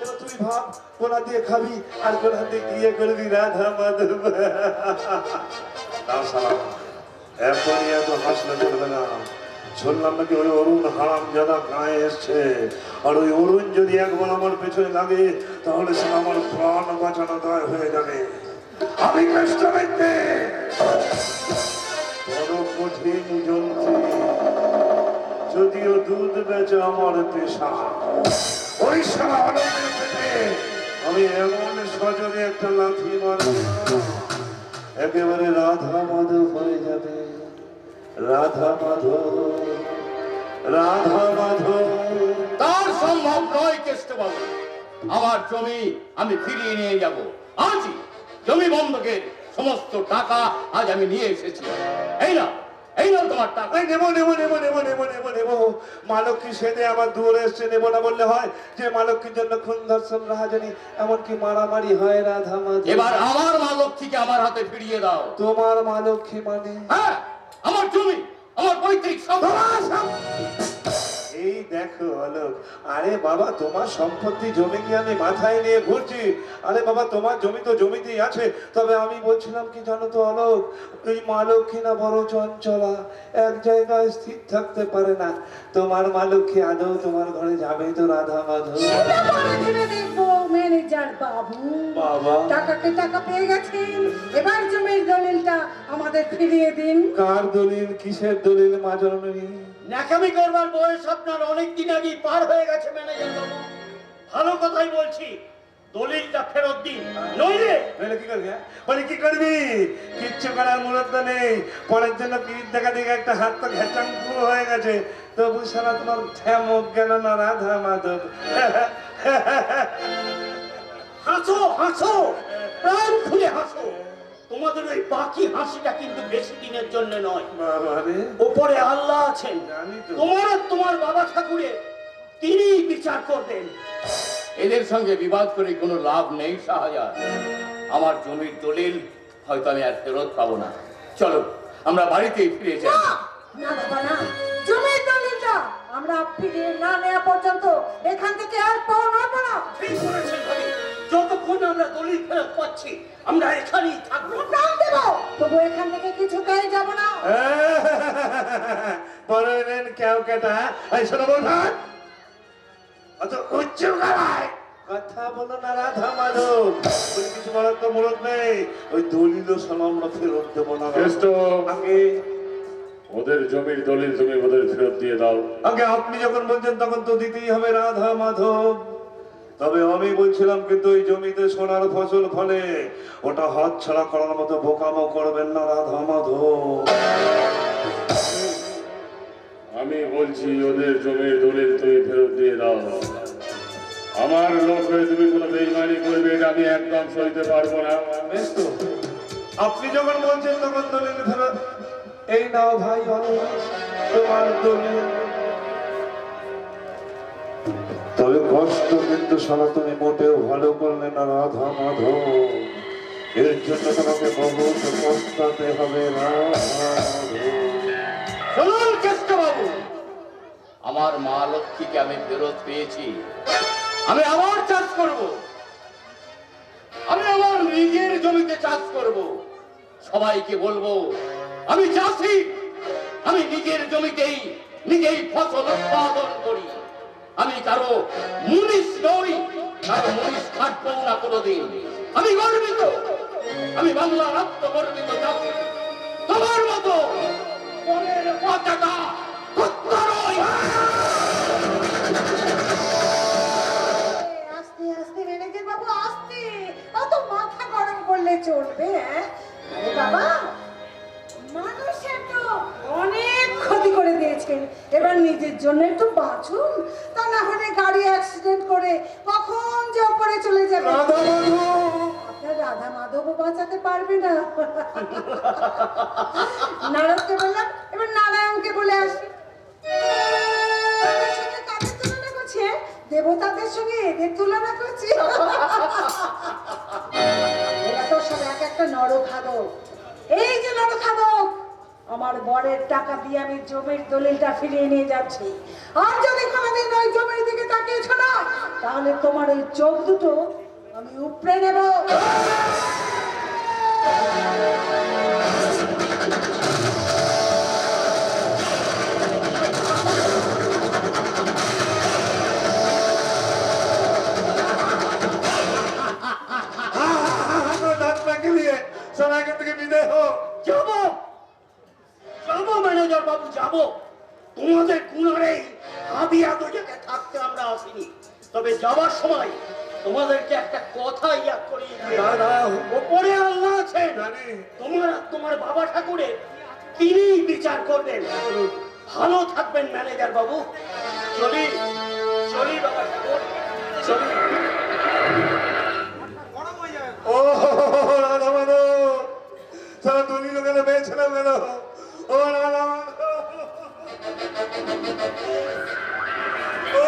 এবার তুই ভাব কোনা দিয়ে খাবি আর কোনা দিয়ে গিয়ে করবি রাধা মাধব। না সালাম, এখনই এত হাসলে চলবে না। শুনলাম নাকি ওই অরুণ হারাম যারা গায়ে এসছে, আর ওই অরুণ যদি একবার আমার পেছনে লাগে তাহলে সে আমার প্রাণ বাঁচানো দায় হয়ে যাবে। আমি কষ্ট পেতে বড় কঠিন যন্ত্রী, যদিও দুধ বেচে আমার পেশা, ওই সারা অনেকের পেটে আমি এমন সজনে একটা লাথি মারব একেবারে রাধা মাধব হয়ে যাবে। রাধা মাধব, রাধা মাধব। তার সম্ভব নয় কেষ্টবাবু। আমার জমি আমি ফিরিয়ে নিয়ে যাব আজই। জমি বন্ধকের সমস্ত টাকা আজ আমি নিয়ে এসেছি। এই না, এই না তোমার টাকা। নেবো নেবো নেবো নেবো নেবো নেবো নেবো। মা লক্ষ্মী সেদে আমার দূরে এসছে, নেবো না বললে হয়? যে মা লক্ষ্মীর জন্য খুন ধর্ষণ রাহাজানি এমনকি মারামারি হয় রাধা মাধব। এবার আমার মা লক্ষ্মীকে আমার হাতে ফিরিয়ে দাও। তোমার মা লক্ষ্মী মানে? হ্যাঁ, আমার জমি, আমার পৈতৃক সম্পত্তি। এই দেখো অলোক, আরে বাবা তোমার সম্পত্তি জমি কি আমি মাথায় নিয়ে ঘুরছি? আরে বাবা তোমার জমি তো জমিতেই আছে। তবে আমি বলছিলাম কি জানো তো অলোক, এই মা লক্ষ্মী না বড় চঞ্চলা, এক জায়গায় স্থির থাকতে পারে না। তোমার মা লক্ষ্মী আদৌ তোমার ঘরে যাবে তো রাধা মাধব? ম্যানেজার বাবু বাবা টাকাকে টাকা পেয়ে গেছেন, এবার জমির দলিলটা আমাদের ফিরিয়ে দিন। কার দলিল? কিসের দলিল মা জননী? ন্যাকামি করবার বয়স আপনার অনেক দিন আগেই পার হয়ে গেছে ম্যানেজার বাবু। ভালো কথাই বলছি, দলিলটা ফেরত দিন, নইলে কি করবি? বলে কি করবি? কিচ্ছু করার মুরত নেই। পরের জন্য পিঠ দেখা দেখে একটা হাত তো ঘেঁচাং পুরো হয়ে গেছে। তবু সারা তোমার ঠ্যামক গেল না রাধা মাধব। হাসো হাসো, প্রাণ খুলে হাসো। তোমাদের ওই বাকি হাসিটা কিন্তু বেশি দিনের জন্য নয়। বাবারে, ওপরে আল্লাহ আছেন, জানি তো। তোমার আর তোমার বাবা ঠাকুরে তিনি বিচার করবেন। এদের সঙ্গে বিবাদ করে কোনো লাভ নেই শাহজাহান। আমার জমির দলিল হয়তো আমি আর ফেরত পাবো না। চলো আমরা বাড়িতেই ফিরে যাই। না বাবা না, জমির দলিলটা আমরা ফিরিয়ে না নেওয়া পর্যন্ত এখান থেকে আর পাও নড়বো না। ঠিক করেছেন ভাবি, যতক্ষণ আমরা দলিল ফেরত পাচ্ছি আমরা এখানেই থাকবো। প্রাণ দেবো, তবু এখান থেকে কিছুতেই যাব না। বড় নেন কেউ কেটা। এই শোনো বলঠান, অত উচ্চ গলায় কথা বলো না রাধা মাধব। বলি কিছু বলার তো মুরত নেই। ওই দলিল সব আমরা ফেরত দেবো না। আগে ওদের জমির দলিল তুমি ওদের ফেরত দিয়ে দাও। আগে আপনি যখন বলছেন তখন তো দিতেই হবে রাধা মাধব। তবে আমি বলছিলাম কিন্তু ওই জমিতে সোনার ফসল ফলে, ওটা হাত ছাড়া করার মতো বোকামো করবেন না রাধা মাধব। আমি বলছি ওদের জমির দলিল তুমি ফেরত দিয়ে দাও। আমার লোক হয়ে তুমি কোনো বেইমানি করবে এটা আমি একদম সইতে পারবো না। বেশ তো, আপনি যখন বলছেন তখন দলিল ফেরত। এই নাও ভাই অলোক, তোমার দলিল। তবে কষ্ট কিন্তু সারা তুমি মোটেও ভালো করলে না রাধা মাধব। এর জন্য তোমাকে বহুত পস্তাতে হবে রাধা মাধব। শুনুন কেষ্টবাবু, আমার মা লক্ষ্মীকে আমি ফেরত পেয়েছি। আমি আবার চাষ করব, আমি আমার নিজের জমিতে চাষ করব। সবাইকে বলবো আমি চাষি, আমি নিজের জমিতেই নিজেই ফসল উৎপাদন করি। আমি কারো মুনিশ নই, কারো মুনিশ খাটবো না কোনোদিন। আমি গর্বিত, আমি বাংলার আত্মগর্বিত চাষি। তোমার মতো পরের পতাকা কুত্তা নয়। আস্তে আস্তে ম্যানেজার বাবু, আস্তে। অত মাথা গরম করলে চলবে? আরে বাবা, মানুষের তো অনেক ক্ষতি করে দিয়েছেন, এবার নিজের জন্য একটু বাঁচুন। তা না হলে গাড়ি অ্যাক্সিডেন্ট করে কখন যে ওপরে চলে যাবে। আপনার রাধা মাধবও বাঁচাতে পারবে না। নারদকে বললাম, এবার নারায়ণকে বলে আসি। তাদের সঙ্গে কাদের তুলনা করছে? দেবতাদের সঙ্গে এদের তুলনা করছি। এরা তো সব এক একটা নরখাদক। এই যে নরখাদক, আমার বরের টাকা দিয়ে আমি জমির দলিলটা ফিরিয়ে নিয়ে যাচ্ছি। আর যদি কোনোদিন ওই জমির দিকে তাকিয়েছ না, তাহলে তোমার ওই চোখ দুটো আমি উপড়ে নেব। দাঁত না গেলিয়ে সব এখান থেকে বিদায় হোক। যাবো যাবো ম্যানেজার বাবু, যাবো। তোমাদের গুণারেই হাবিয়া দুজকে থাকতে আমরা আসিনি। তবে যাবার সময় তোমাদেরকে একটা কথা ইয়াদ করিয়ে দিই। দাদা ওপরে আল্লাহ আছেন, জানি। তোমার আর তোমার বাবা ঠাকুরের তিনি বিচার করবেন। ভালো থাকবেন ম্যানেজার বাবু। চলি চলি বাবা ঠাকুর, চলি। ও রাধা মাধব, সারা দলিল গেল, পেয়েছিলাম গেল। ও রাধা মাধব, ও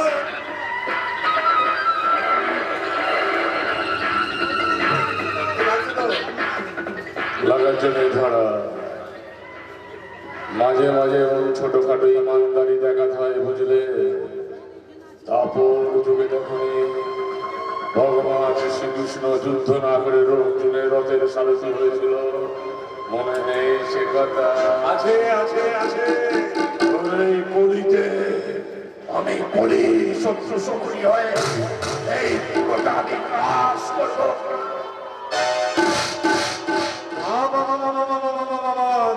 লাগার জন্য ধরা মাঝে মাঝে ছোটখাটো ইমানদারি দেখাতে হয়, বুঝলে? তারপর যুগে যখন ভগবান শ্রীকৃষ্ণ যুদ্ধ না করে অর্জুনের রথের সারথি হয়েছিল, মনে নেই সে কথা? আছে আছে আছে। এই কলিতে আমি বলি শত্রু শক্তি হয়ে এই বিপদে আমি গ্রাস করবো।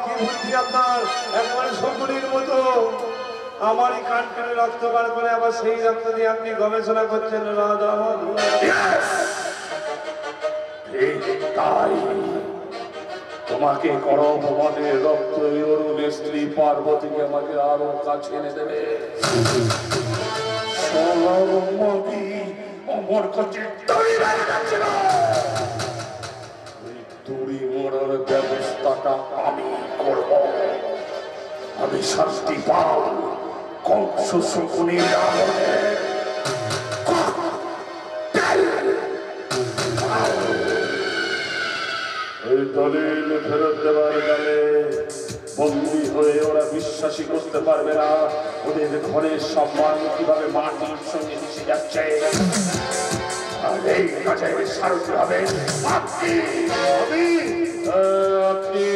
কি বুদ্ধি আপনার, একবারে শকুনির মতো। আমারই কান কানে রক্ত বার করে আবার সেই রক্ত দিয়ে আপনি গবেষণা করছেন রাধা মাধব। ঠিক তাই, তোমাকে করো ভগবানের রক্ত অরুণের স্ত্রী পার্বতীকে আমাকে আরো কাছে এনে দেবে। অমর কাছে দড়ি বেড়ে যাচ্ছিল, ওই দড়ি মরার ব্যবস্থাটা আমি করব। আমি শাস্তি পাও কংস শকুনির আমলে। ওই দলিল ফেরত দেওয়ার গেলে বন্দী হয়ে ওরা বিশ্বাসই করতে পারবে না ওদের ঘরের সম্মান কিভাবে মাটির সঙ্গে মিশে যাচ্ছে। আর এই কাজে সারথি হবে আপনি। আপনি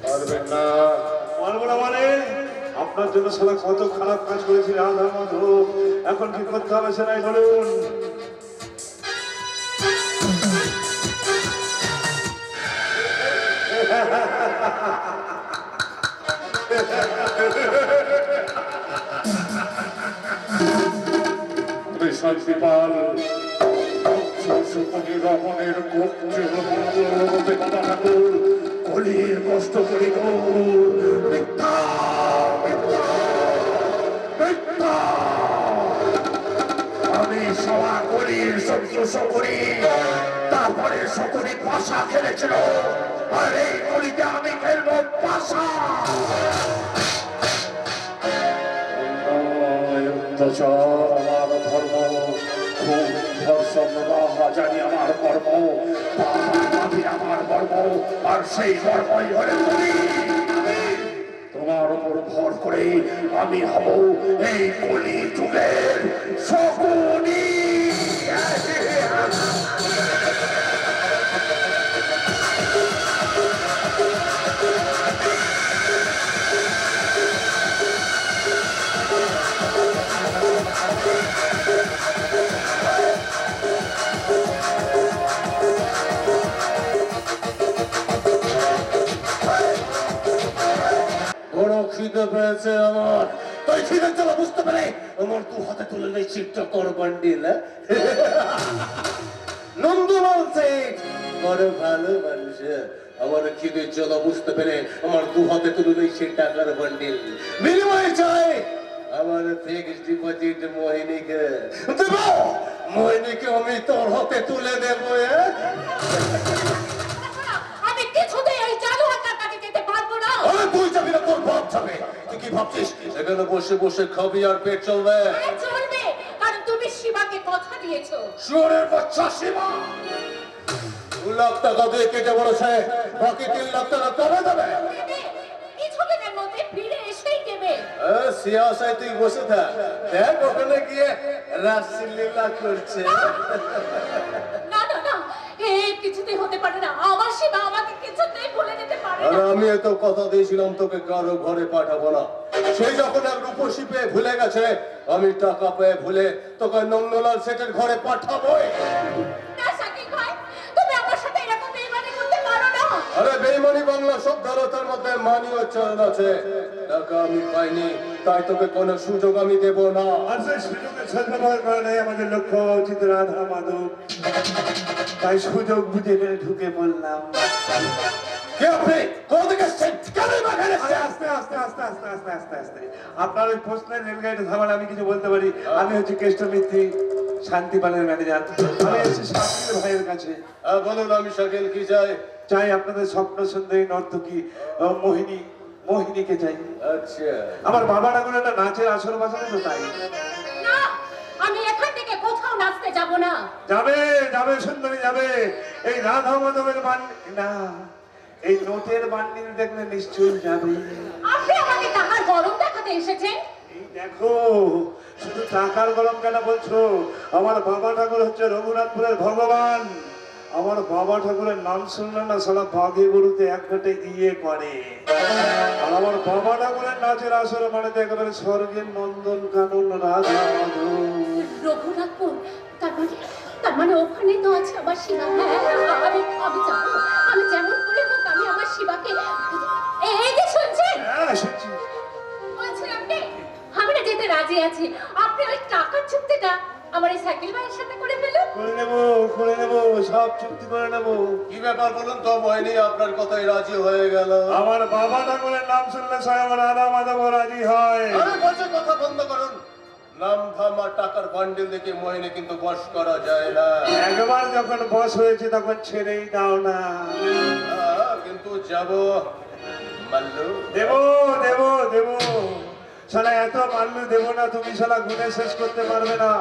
পারবেন না। পারবো না মানে? আপনার জন্য সালা কত খারাপ কাজ করেছি রাধা মাধব, এখন কি করতে হবে সেটাই বলুন। শান্তি পাল রমণের কলির কষ্ট করি আমি সভা কলির সন্তোষ করি। তারপরে সকলে পাশা খেলেছিল, আর এই কলিতে আমি খেলবো পাশা। আমার ধর্ম খুব ধর্ষণ জানি, আমার কর্ম আমার কর্ম, আর সেই কর্মই হলে তুমি। তোমার উপর ভর করে আমি হব এই কলি যুগের শকুনি। বড় খিদে পেয়েছে আমার, তাই খিদে চলো বুঝতে পারে আমার দু হাতে তুলে নেই চিপটা কর বান্ডিল। নন্দলাল শেখ বড় ভালো মানুষ, আমার খিদে চলো বুঝতে পেরে আমার দু হাতে তুলে নেই সেই টাকার বান্ডিল। বিনিময়ে চাই আমার ফিক্সড ডিপোজিট মোহিনীকে দেব। মোহিনীকে আমি তোর হাতে তুলে দেবো। আমি কিছুতেই এই জাদুয়াটার কাছে যেতে পারবো না। আরে তুই যাবি না, তোর বাপ যাবে। তুই কি ভাবছিস এখানে বসে বসে খাবি আর পেট চলবে? হ্যাঁ, চলবে, কারণ তুমি শিবাকে কথা দিয়েছো। শুয়োরের বাচ্চা সীমা 2 লাখ টাকা দিয়ে কেটে বলেছে, বাকি 3 লাখ টাকা কবে দেবে? দেবে, কিছুদিনের মধ্যে ফিরে এসেই দেবে। সিয়াসায় তুই বসে থাক, দেখ ওখানে গিয়ে রাসলীলা করছে। না না না, এ কিছুতেই হতে পারে না। আমার শিবা আমাকে কিছুতেই ভুলে যেতে পারে আর না। আমি তো কথা দিয়েছিলাম তোকে কারো ঘরে পাঠাবো না। সেই যখন এক রূপসী পেয়ে ভুলে গেছে, আমি টাকা পেয়ে ভুলে তোকে নন্দলাল সেটের ঘরে পাঠাবোই। না শাকিব ভাই, তুমি আমার সাথে এরকম বেইমানি করতে পারো না। আরে বেইমানি বাংলা শব্দতার মধ্যে মানি উচ্চারণ আছে। টাকা আমি পাইনি, তাই তোকে কোনো সুযোগ আমি দেব না। আর সেই সুযোগের সদ্ব্যবহার করা নেই আমাদের লক্ষ্য উচিত রাধা মাধব, তাই সুযোগ বুঝে ফেলে ঢুকে পড়লাম। কে আপনি? কোথা থেকে এসেছেন? কেনই বা এখানে আরে এসেছেন? আস্তে আস্তে আস্তে আস্তে আস্তে আস্তে আস্তে আপনার ওই প্রশ্নের রেলগাড়িতে থামালে আমি কিছু বলতে পারি। আমি হচ্ছে কেষ্টমিত্রী শান্তিপালের ম্যানেজার। আমি এসেছি শাকিল ভাইয়ের কাছে। বলুন, আমি শাকিল কি চাই? চাই আপনাদের স্বপ্ন সুন্দরী নর্তকী মোহিনীকে চাই। আচ্ছা, আমার বাবা ঠাকুর একটা নাচের আসর বাসানো তো, তাই না, আমি এখান থেকে কোথাও নাচতে যাব না। যাবে যাবে সুন্দরী যাবে। এই রাধা মাধবের না, এই নোটের বান্ডিল দেখলে নিশ্চয়ই যাবে। আপনি আমাকে টাকার গরম দেখাতে এসেছেন। এই দেখো, শুধু টাকার গরম কেন বলছো? আমার বাবা ঠাকুর হচ্ছে রঘুনাথপুরের ভগবান। আমার বাবা ঠাকুরের নাম শুনলে না সারা বাঘে গরুতে এক ঘটে ইয়ে করে। আর আমার বাবা ঠাকুরের নাচের আসরে মানে তো একেবারে স্বর্গের নন্দন কানন রাধা মাধব। রঘুনাথপুর, তার মানে ওখানে তো আছে আমার শিবা। হ্যাঁ, আমি যাবো। আমি যেমন করে হোক আমি আমার শিবাকে। এই যে শুনছেন, হ্যাঁ শুনছি। বলছিলাম কি, আমি না যেতে রাজি আছি। আপনি ওই টাকার চুক্তিটা আমার এই সাইকেল ভাইয়ের সাথে করে ফেলুন। করে নেবো, সব চুক্তি করে নেবো। কি ব্যাপার বলুন তো? মোহিনী আপনার কথাই রাজি হয়ে গেল। আমার বাবা ঠাকুরের নাম শুনলে স্বয়ং রাধা মাধব রাজি হয়। আরে বলছে কথা বন্ধ করুন। নাম ধাম আর টাকার বান্ডিল দেখে মোহিনী কিন্তু বশ করা যায় না। একবার যখন বস হয়েছে তখন ছেড়েই দাও না। কিন্তু যাব মাল্লু। দেবো দেবো দেবো, শালা এত মাল্লু দেবো না, তুমি শালা গুনে শেষ করতে পারবে না।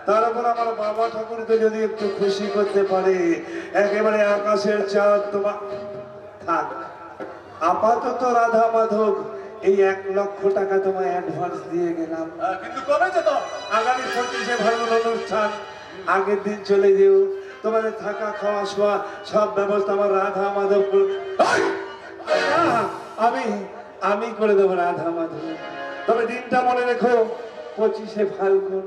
তার উপর আমার বাবা ঠাকুরকে যদি একটু খুশি করতে পারে, একেবারে আকাশের চাঁদ তোমার থাক। আপাতত রাধা মাধব এই 1 লক্ষ টাকা তোমায় অ্যাডভান্স দিয়ে গেলাম। কিন্তু কবে যেত? আগামী 25শে ফাল্গুন অনুষ্ঠান, আগের দিন চলে যেও। তোমাদের থাকা খাওয়া শোয়া সব ব্যবস্থা আমার রাধা মাধব আমি করে দেবো রাধা মাধব। তবে দিনটা মনে রেখো, 25শে ফাল্গুন।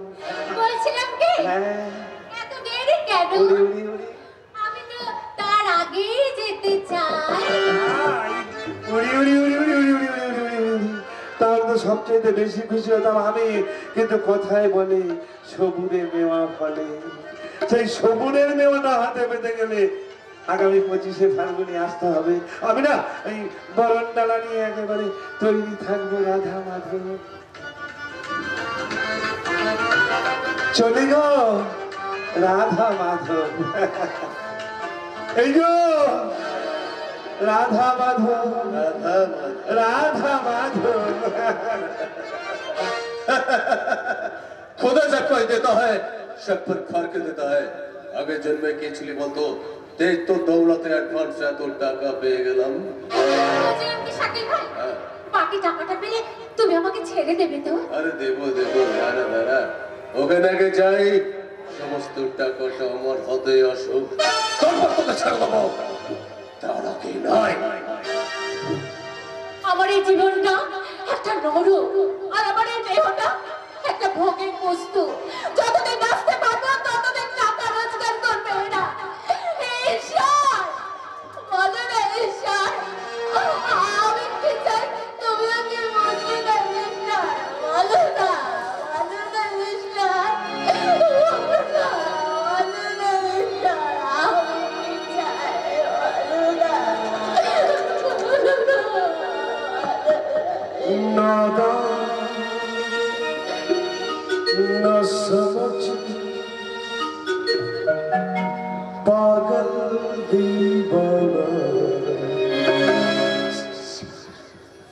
বলছিলাম কি, হ্যাঁ, এত দেরি কেন? উড়ি উড়ি উড়ি আমি তো তার আগেই যেতে চাই। উড়ি উড়ি উড়ি উড়ি উড়ি উড়ি উড়ি উড়ি উড়ি উড়ি। তার তো সবচেয়ে বেশি খুশি হতাম আমি। কিন্তু কথায় বলে সবুরে মেওয়া ফলে, সেই সবুরের মেওয়াটা হাতে পেতে গেলে আগামী 25শে ফাল্গুনে আসতে হবে। আমি না এই বরণ ডালা নিয়ে একেবারে তৈরি থাকবো রাধা মাধব। চলি গো রাধা মাধব। এই গো राधा माधव, राधा माधव। खुदा जब कोई देता है शक पर खार के देता है। आगे जन्म में के छिली बोल तो तेज तो दौलत एडवांस है तो टाका পেয়ে গেলাম। বলছিলাম কি শাকিল ভাই, বাকি টাকাটা পেলে তুমি আমাকে ছেড়ে দেবে তো? আরে দেবো দেবো, দাঁড়া দাঁড়া, ওখানে আগে যাই। সমস্ত টাকাটা আমার হাতে আসুক, তারপর তোকে ছেড়ে দেবো। তারা কি নয়, আমার এই জীবনটা একটা নরক, আর আমার এই দেহটা একটা ভোগের বস্তু। যতদিন বাঁচতে পারবো ততদিন টাকা রোজগার করবে ওরা। ঈশ্বর, বলো না ঈশ্বর, আমি কি চাই তুমি আমাকে বুঝিয়ে দাও ঈশ্বর। বলো না, বলো না ঈশ্বর, বলো না, বলো না ঈশ্বর, আমি কি চাই, বলো না। नादा न समझ पागल दीवाना,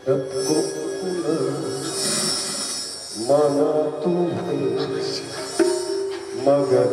सबको माना तुम्हें मगर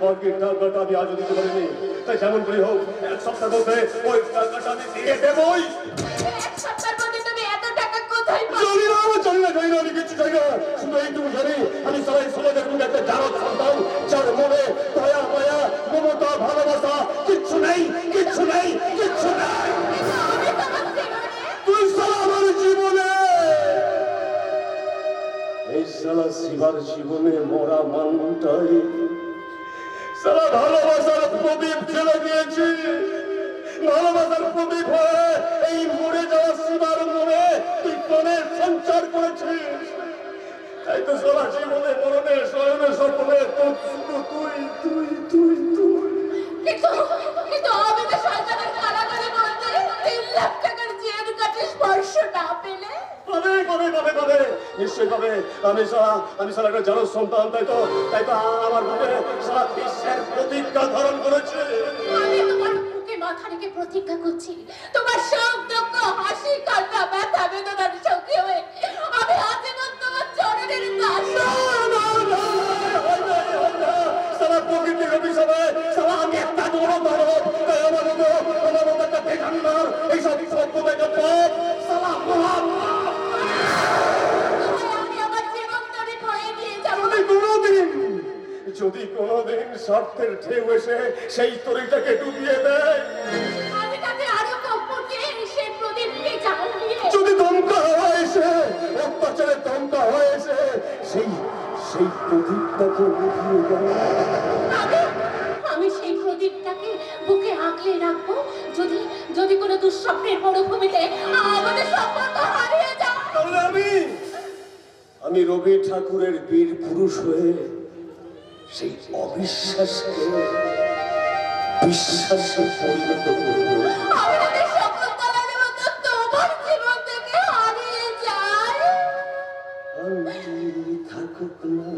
বাকি টাকাটা আমি আজও দিতে পারিনি, তাই যেমন করে হোক 1 সপ্তাহের মধ্যে ওই টাকাটা আমি দিয়ে দেবই। এক সপ্তাহের মধ্যে তুমি এত টাকা কোথায় পাবে? জানি না, আমি কিচ্ছু জানি না। শুধু এইটুকু জানি, আমি সবাই সমাজের মধ্যে একটা জারদ সন্তান, যার মনে দয়া মায়া মমতা ভালোবাসা কিচ্ছু নেই, কিচ্ছু নেই, কিচ্ছু নেই। আমি তোমার জীবনে তুই সারা আমার জীবনে, এই সারা শিবার জীবনে মরা মানুষটাই সারা ভালোবাসার প্রদীপ জ্বেলে দিয়েছি। ভালোবাসার প্রদীপ হয়ে এই মরে যাওয়া শিবার মনে তুই প্রাণের সঞ্চার করেছিস। তাই তো সারা জীবনে মরণে শয়নে স্বপ্নে তোর শুধু তুই তুই তুই তুই। কিন্তু আমি তো সরকারের কারাগারে বলতে 3 লাখ টাকার জেল কাটে স্পর্শ না পেলে। পাবে নিশ্চয়ই পাবে। আমি সারা একটা জারদ সন্তান, তাই তো আমার মনে সারা বিশ্বের প্রতিজ্ঞা ধারণ করেছে। আমি তোমার বুকে মাথা রেখে প্রতিজ্ঞা করছি, তোমার সব দুঃখ হাসি কান্না ব্যথা বেদনার সঙ্গে হয়ে আমি আজীবন তোমার চরণের দাস। সারা প্রকৃতির অভিশাপে সারা আমি একটা বড় মানব, তাই আমার মতো একটা বেগান্নার এইসব সভ্যতাকে পাপ সারা মহান। আমি আমার জীবন তরি হয়ে দিয়ে যাবো। যদি কোনোদিন স্বার্থের ঢেউ এসে সেই তরিটাকে ডুবিয়ে দেয়, আমি তাকে আরো কম্পকে সেই প্রদীপকে জ্বালিয়ে যদি দমকা হয়েছে অত্যাচারে দমকা হয়েছে সেই প্রদীপটাকে উঠিয়ে দেয়। আমি সেই প্রদীপটাকে বুকে আগলে রাখবো। যদি কোনো দুঃস্বপ্নের মরুভূমিতে আমাদের সম্পর্ক হারিয়ে যায়, তাহলে আমি রবি ঠাকুরের বীর পুরুষ হয়ে সেই অবিশ্বাসকে বিশ্বাসে পরিণত করবো। আমাদের সকল তারাদের মতো তোমার জীবন থেকে হারিয়ে যায়। আন্টি থাকুক না,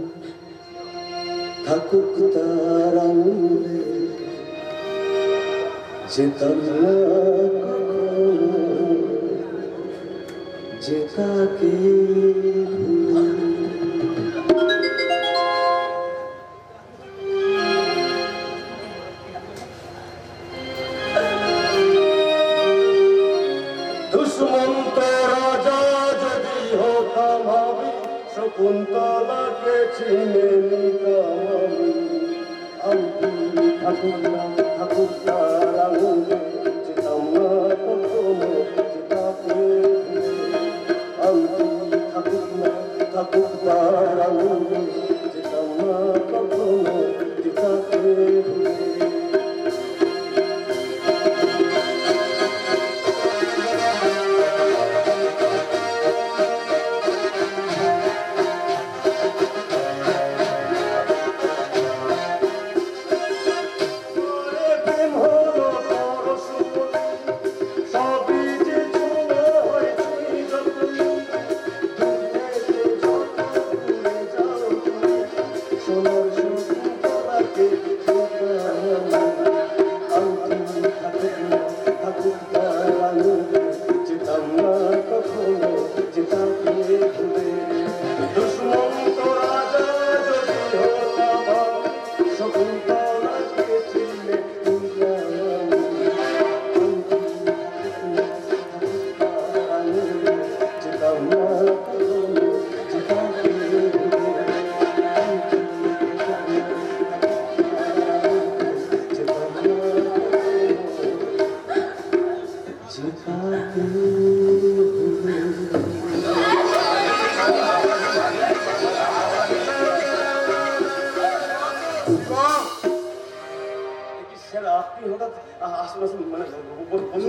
থাকুক তার আনন্দে, যেতাম না যে তাকে দুষ্মন্ত রাজা যদি হতাম আমি, শকুন্তলাকে চিনে নিতাম আমি। ঠাকুর না ঠাকুর তার আনন্দে, যেতাম না কখনো যেতাকে আমি। ঠাকুর না ঠাকুর তার আনন্দে, যেতাম না কখনো যেতাকে।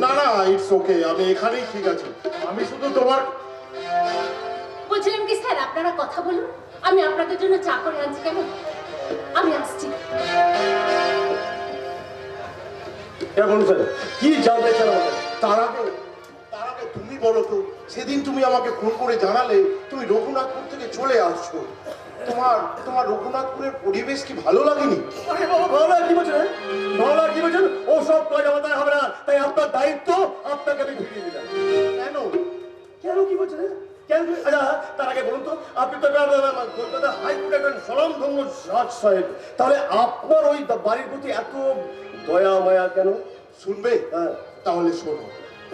না না, ইটস ওকে, আমি এখানেই ঠিক আছি। আমি শুধু তোমার বলছিলাম কি স্যার, আপনারা কথা বলুন, আমি আপনাদের জন্য চা করে আনছি, কেমন? আমি আসছি। কি জানতে চান আমাদের? তার আগে তুমি বলো তো, সেদিন তুমি আমাকে ফোন করে জানালে তুমি রঘুনাথপুর থেকে চলে আসছো। তোমার রঘুনাথপুরের পরিবেশ কি ভালো লাগেনি? আরে বাবা, ভালো লাগে কি বলছেন? ভালো লাগে কি বলছেন? ও সব কাজ আমাদের হবে না, তাই আপনার দায়িত্ব আপনাকে আমি ফিরিয়ে দিলাম। কেন? কেন কি বলছেন? কেন? আচ্ছা, তার আগে বলুন তো আপনি তো কলকাতা হাইকোর্টের একজন স্বনামধন্য জাজ সাহেব, তাহলে আপনার ওই বাড়ির প্রতি এত দয়া মায়া কেন? শুনবে? হ্যাঁ। তাহলে শোনো।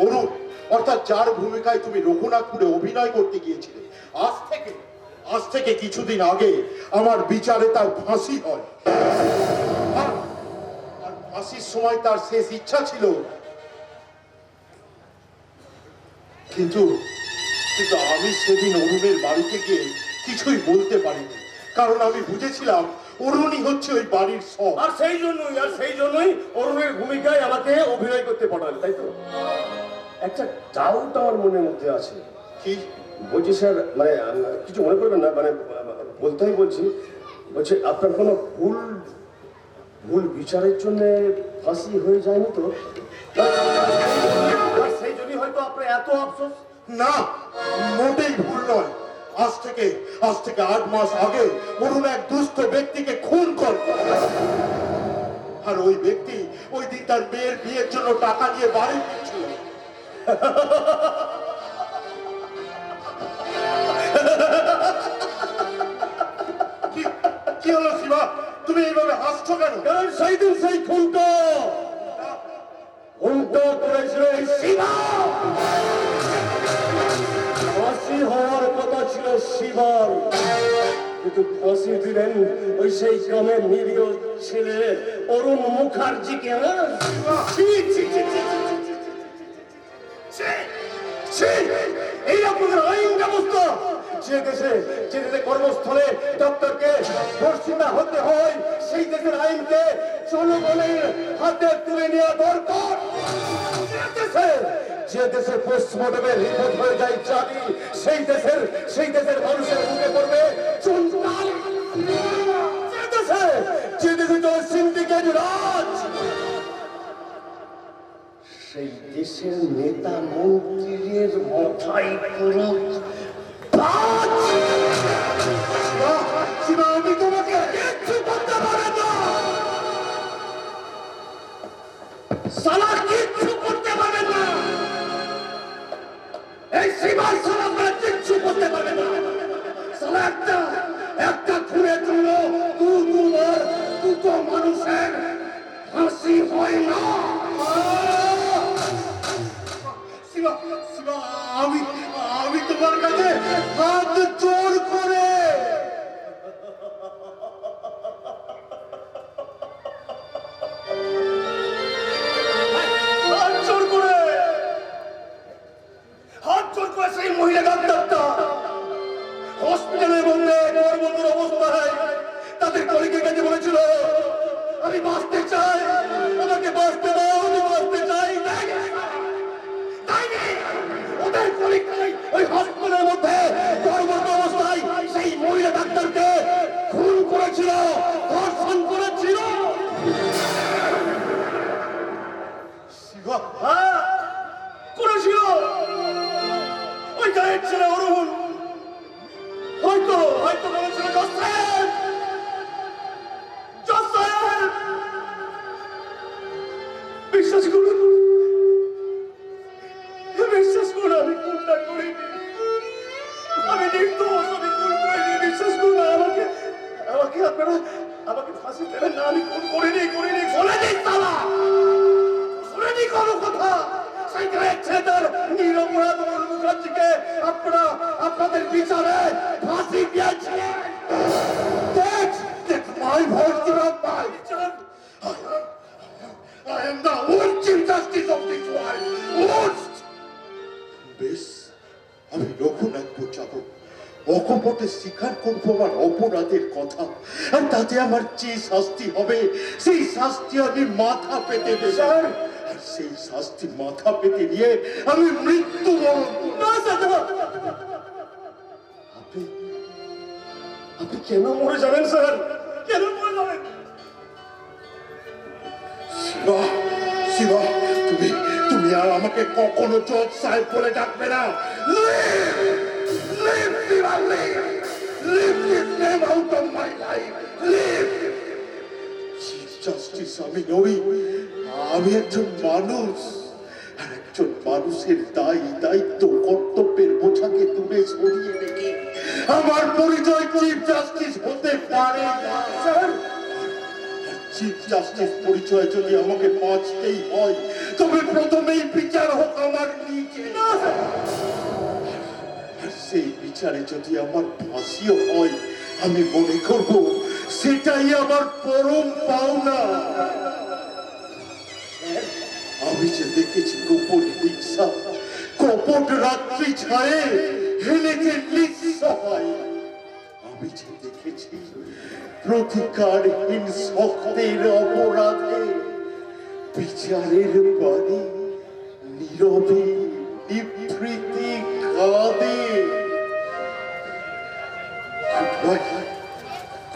অরুণ, অর্থাৎ যার ভূমিকায় তুমি রঘুনাথপুরে অভিনয় করতে গিয়েছিলে, আজ থেকে কিছুদিন আগে আমার বিচারে তার ফাঁসি হয়। আর ফাঁসির সময় তার শেষ ইচ্ছা ছিল, কিন্তু আমি সেদিন অরুণের বাড়িতে গিয়ে কিছুই বলতে পারিনি, কারণ আমি বুঝেছিলাম অরুণই হচ্ছে ওই বাড়ির সব। আর সেই জন্যই অরুণের ভূমিকায় আমাকে অভিনয় করতে পাঠালেন, তাই তো? একটা ডাউট আমার মনের মধ্যে আছে। কি? বলছি স্যার, মানে কিছু মনে করবেন না, মানে বলতেই বলছি, বলছি আপনার কোনো ভুল বিচারের জন্য ফাঁসি হয়ে যায়নি তো? আর সেই জন্যই হয়তো আপনার এত আফসোস। না, মোটেই ভুল নয়। আজ থেকে 8 মাস আগে অরুণ এক দুস্থ ব্যক্তিকে খুন করে, আর ওই ব্যক্তি ওই দিন তার মেয়ের বিয়ের জন্য টাকা নিয়ে বাড়ি ফিরছিল। কি হলো শিবা, তুমি এইভাবে হাসছো কেন? কারণ সেই দিন সেই খুনটা করেছিল এই শিবা। ফাঁসি হওয়ার কথা ছিল শিবার, কিন্তু ফাঁসি দিলেন ওই সেই গ্রামের নিরীহ ছেলে অরুণ মুখার্জিকে। এই আপনাদের আইন ব্যবস্থা, যে দেশে কর্মস্থলে ডক্টরকে ধর্ষিতা হতে হয়, সেই দেশের আইনকে জনগণের হাতে তুলে নেওয়া দরকার। যে দেশে পোস্টমর্টমের রিপোর্ট হয়ে যায় জানি, সেই দেশের মানুষের মুখে পড়বে চুনকাল। যে দেশে চলে সিন্ডিকেট রাজ, সেই দেশের নেতা মন্ত্রীর মাথায় পুরুষ। আমি তোমাকে কিচ্ছু করতে পারে না, সালা কিচ্ছু করতে পারে না, এই সীমার সালা আপনারা কিচ্ছু করতে পারবে না। সালা একটা খুনের জন্য দুটো মানুষের ফাঁসি হয় না। আমি তোমার কাছে হাত জোর করে সেই মহিলা ডাক্তারটা হসপিটালের মধ্যে মরমর অবস্থায় তাদের কলিগের কাছে বলেছিল, আমি বাঁচতে চাই, আমাকে বাঁচতে দাও, আমি বাঁচতে চাই। ওদের কলিগটাই ওই হসপিটালের মধ্যে মরমর অবস্থায় সেই মহিলা ডাক্তারকে খুন করেছিল, ধর্ষণ করেছিল। করেছিল ওই গায়ের ছেলে অরুণ। হয়তো বলেছিল বিশ্বাস করুন, আমি খুনটা করিনি, আমি নির্দোষ, আমি খুন করিনি। বিশ্বাস করুন, আমাকে আপনারা আমাকে ফাঁসি দেবেন না, আমি খুন করিনি। শোনেনি তালা, শোনেনি কোনো কথা। সেই গায়ের ছেলেটার নিরপরাধ অরুণ মুখার্জিকে আপনারা আপনাদের বিচারে ফাঁসি দিয়েছিলেন। My voice to not my I am the worst chief justice of this world. Worst. বেশ, আমি রঘুনাথপুর যাব, অকপটে স্বীকার করবো আমার অপরাধের কথা, আর তাতে আমার যে শাস্তি হবে সেই শাস্তি আমি মাথা পেতে দেব। আর সেই শাস্তি মাথা পেতে নিয়ে আমি মৃত্যুবরণ করব। আপনি কেন মরে যাবেন স্যার? কেন মরে যাবেন? শিবা, তুমি আর আমাকে কখনো জজ সাহেব বলে ডাকবে না। Leave, Shiva, leave this name out of my life. Leave. Chief Justice আমি নই, আমি একজন মানুষ, আর একজন মানুষের দায়িত্ব কর্তব্যের বোঝাকে দূরে সরিয়ে রেখে আমার পরিচয় চিফ জাস্টিস হতে পারে না স্যার। চিফ জাস্টিস পরিচয় যদি আমাকে বাঁচতেই হয় তবে প্রথমেই বিচার হোক আমার নিজে। আর সেই বিচারে যদি আমার ফাঁসিও হয় আমি মনে করব সেটাই আমার পরম পাওনা। আমি যে দেখেছি গোপন হিংসা, কপট রাত্রি ছায়ে হেলেছে নিঃসহায়। আমি যে দেখেছি প্রতিকারহীন শক্তের অপরাধে বিচারের বাণী নীরবে নিভৃতি কাঁদে।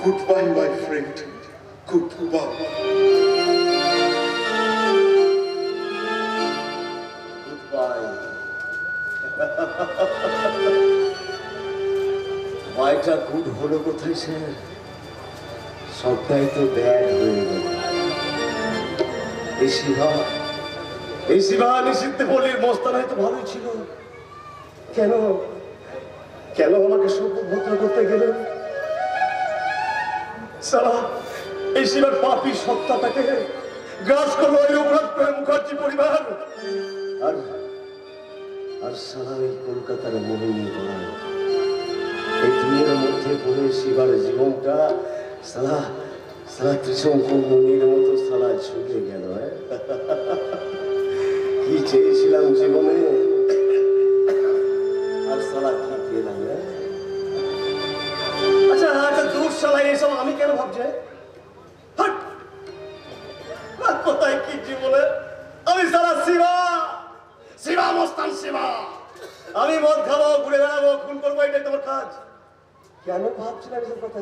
Goodbye, my friend. Goodbye. মাইটা গুড হলো কোথায় স্যার? সবটাই তো ব্যাড হয়ে গেল। এই শিবা নিষিদ্ধ বলির মস্তানায় তো ভালোই ছিল। কেন কেন আমাকে সভ্যভদ্র করতে গেলেন? সারা এই শিবার পাপি সত্তাটাকে গ্রাস করলো এই অপরাধ করে মুখার্জি পরিবার। আর আর সারা এই কলকাতার মোহিনী বলায় এই দুনিয়ার মধ্যে পড়ে শিবার জীবনটা সালা সালা ত্রিশঙ্কু মনির মতো সালা ঝুঁকে গেল। কি চেয়েছিলাম জীবনে আর সালা কি পেলাম? আচ্ছা আচ্ছা দূর সালা এসব আমি কেন ভাবছি? কোথায় কি জীবনে আমি সালা শিবা শিবা মস্তান শিবা। আমি মদ খাবো, ঘুরে বেড়াবো, খুন করবো, এটাই তোমার কাজ। কেন ভাবছিলাম এসব কথা?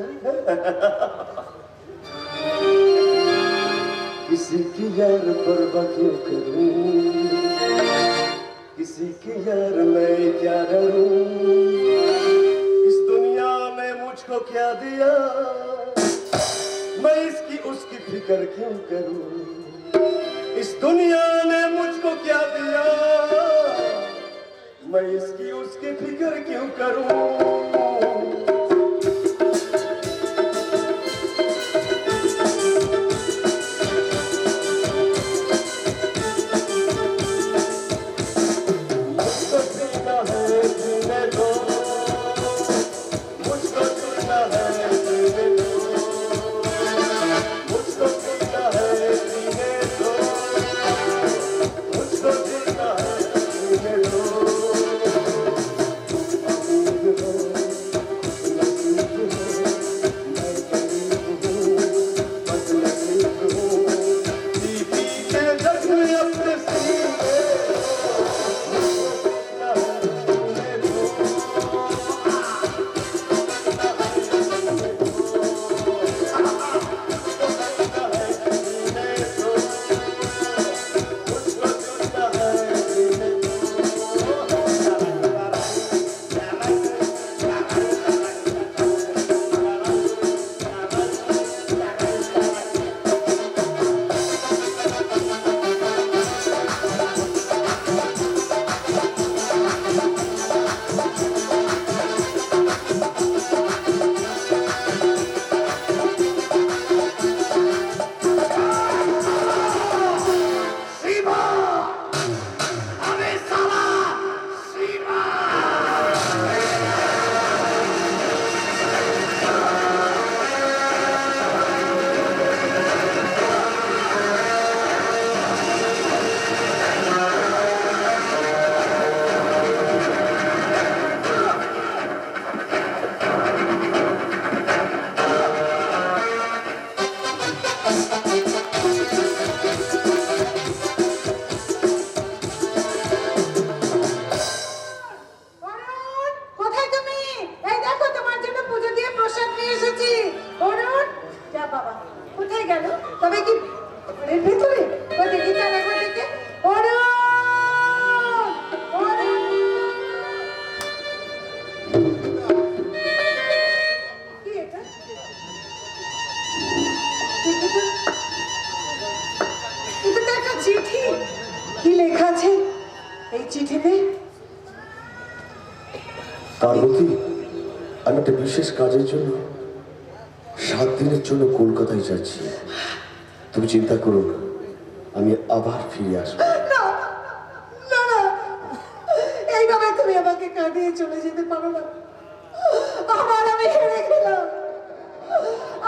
किसी की यार परवाह क्यों करूं, किसी की यार मैं क्या डरूं, इस दुनिया में मुझको क्या दिया, मैं इसकी उसकी फिक्र क्यों करूं, इस दुनिया ने मुझको क्या दिया, मैं इसकी उसकी फिक्र क्यों करूं। পার্বতী আমি একটা বিশেষ কাজের জন্য 7 দিনের জন্য কলকাতায় যাচ্ছি। তুমি চিন্তা করো না, আমি আবার ফিরে আসবো। না না না, এইভাবে তুমি আমাকে কাঁদিয়ে চলে যেতে পারো না। আবার আমি হেরে গেলাম,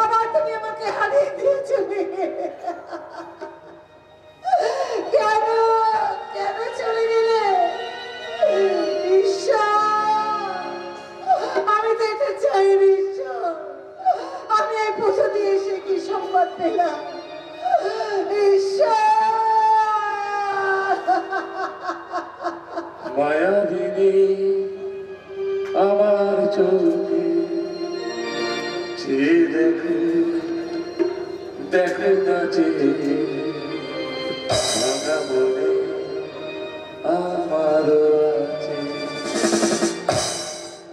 আবার তুমি আমাকে হারিয়ে দিয়ে চলে গেলে। কেন কেন চলে গেলে ঈশ্বর? আমি তো এটা চাইনি ঈশ্বর। আমি এই পুজো দিয়ে এসে কি সংবাদ পেলাম ঈশ্বর? মায়াবিনী আমার চোখে চেয়ে দেখে দেখে না চেয়ে ভাঙা মনে আমার আছে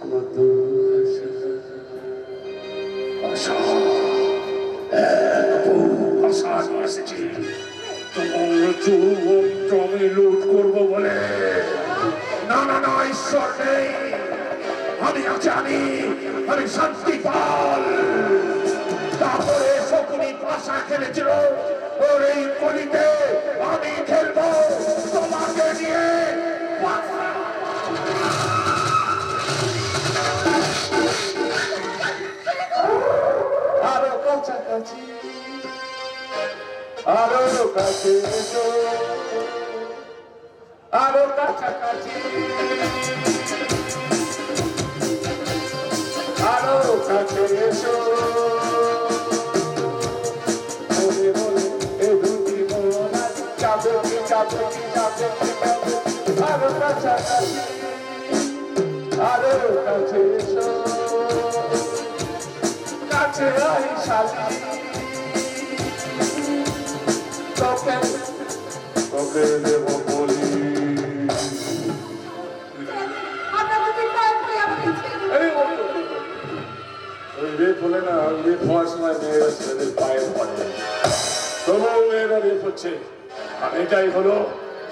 কত আশা, আশা নিয়ে এসেছি তোমার চুপ আমি লুট করবো বলে। না না না, ঈশ্বর নেই, আমি জানি আমি শান্তি পাল। তারপরে শকুনি পাশা খেলেছিল, ওর এই কলিতে আমি খেলবো তোমাকে নিয়ে। আরো কাছাকাছি, আরো কাছে এসো, আরো কাছাকাছি, আরো কাছে এসো। মনে মনে এ দুটি মন চাপে চাপে চাপে, আরো কাছাকাছি, আরো কাছে এসো, কাছে আই শালি তোকে তোকে দেব বলি। রেপ হলে না, রেপ হওয়ার সময় মেয়েরা ছেলেদের পায়ে পড়ে, তবুও মেয়েরা রেপ হচ্ছে। আর এটাই হলো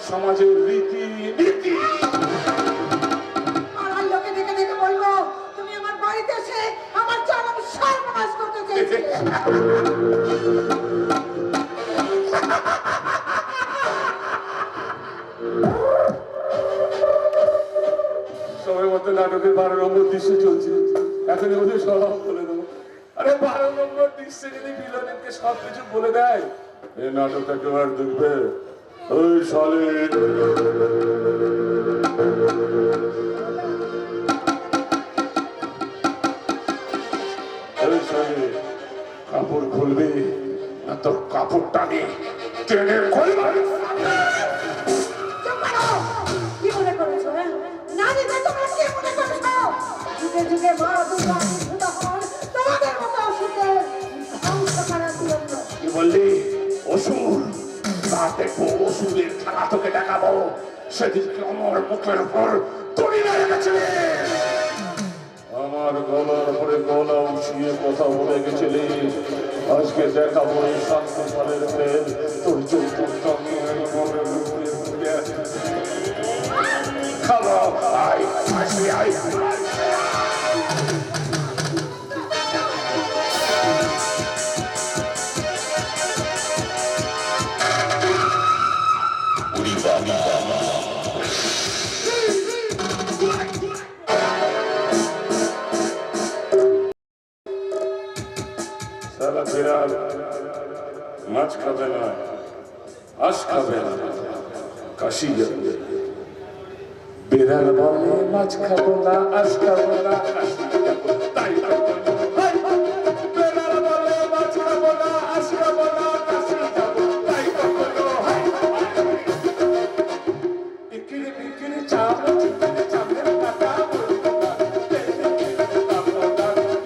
সমাজের রীতি নীতি। পাড়ার লোকে দেখে দেখে বলবো তুমি আমার বাড়িতে এসে আমার চরম সর্বনাশ করতে চেয়েছিলে। সবাই মতো নাটকের 12 নম্বর দৃশ্য চলছে, এখন ওদের সব বলে দেবো। আরে 12 নম্বর দৃশ্যে যদি ভিলেনকে সবকিছু বলে দেয়, এই নাটকটা কেউ আর দেখবে? ওই সালে কাপড় খুলবে না তোর কাপড় টানে টেনে খুলবে। কি মনে করেছো? নারীরা তোমরা কি মনে করেছো? যুগে যুগে মা দুর্গা বিষ্ণু হন তোমাদের মতো অসুরের ধ্বংস করার জন্য। কি বললি? অসুর? তা দেখবো অসুরের খেলা তোকে দেখাবো। সেদিনকে আমার মুখের উপর তুলি মেরে গেছিলে, আমার গলার উপরে গলা উঠিয়ে কথা বলে গেছিলি। আজকে দেখাবো এই শান্ত ফলের ফের তোর চৌতুর খাবার আই আসি আই। সারা বিড়াল মাছ খাবে না, আঁশ খাবে না, কাশি যাবে। বিড়াল বলে মাছ খাবো না, আঁশ খাবো না, কাশি যাবো। তাই বিড়াল বলে মাছ খাবো না, আঁশ খাবো না, কাশি যাবো। তাই ইকিরি বিকিরি চাপ চিকিরি চাপের কাটা বলবো না।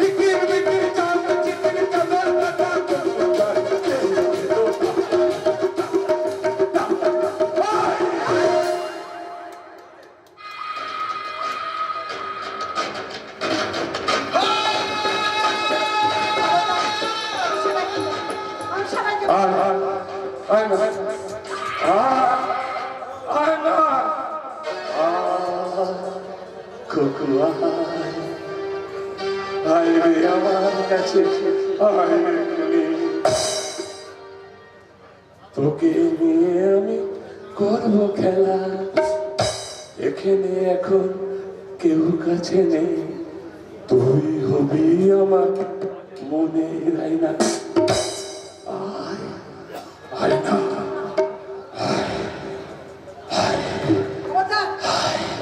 ইকিরি বিকিরি চাপ চিকিরি চাপের কাটা বলবো না। আমি সবাইকে আয় রে আমার কাছে আয় রে। তোকে নিয়ে আমি করব খেলা, এখানে এখন কেউ কাছে নেই, তুই হবি আমার মনে রাইনা। আয় আয় না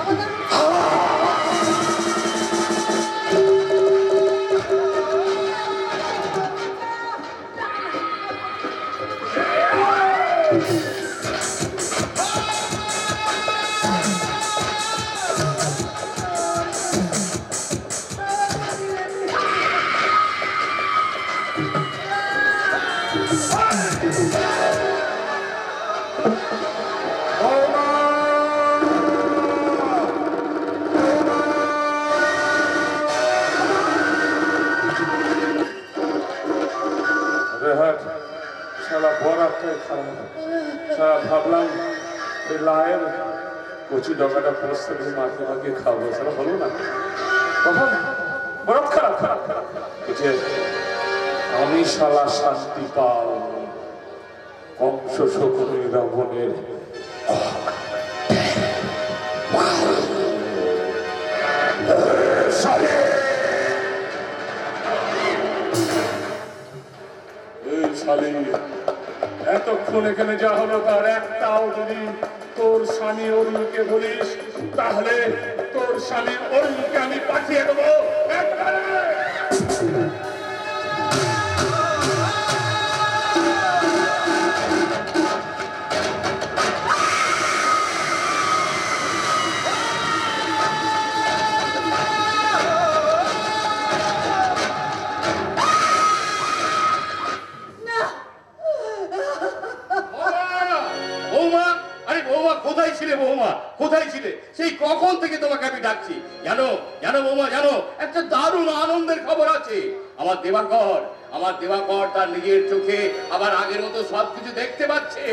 বাবা, বাবা, সারা বরাবটাই খারাপ, সারা ভাবলাম এই লায়ের কচি ডগাটা পড়ছে মাকে মাকে খাবো, সারা হলো না, তখন বরফ খারাপ খারাপ খারাপ বুঝে আমি শালা শান্তি পাল কংস শকুনি রাবণের এতক্ষণ এখানে যা হলো তার একটাও যদি তোর স্বামী অরুণকে বলিস তাহলে তোর স্বামী অরুণকে আমি পাঠিয়ে দেবো একবারে। বৌমা, আরে বৌমা কোথায় ছিলে? বৌমা কোথায় ছিলে? সেই কখন থেকে তোমাকে আমি ডাকছি। জানো জানো বৌমা জানো, একটা দারুণ আনন্দের খবর আছে। আমার দেবাকর তার নিজের চোখে আবার আগের মতো সবকিছু দেখতে পাচ্ছে।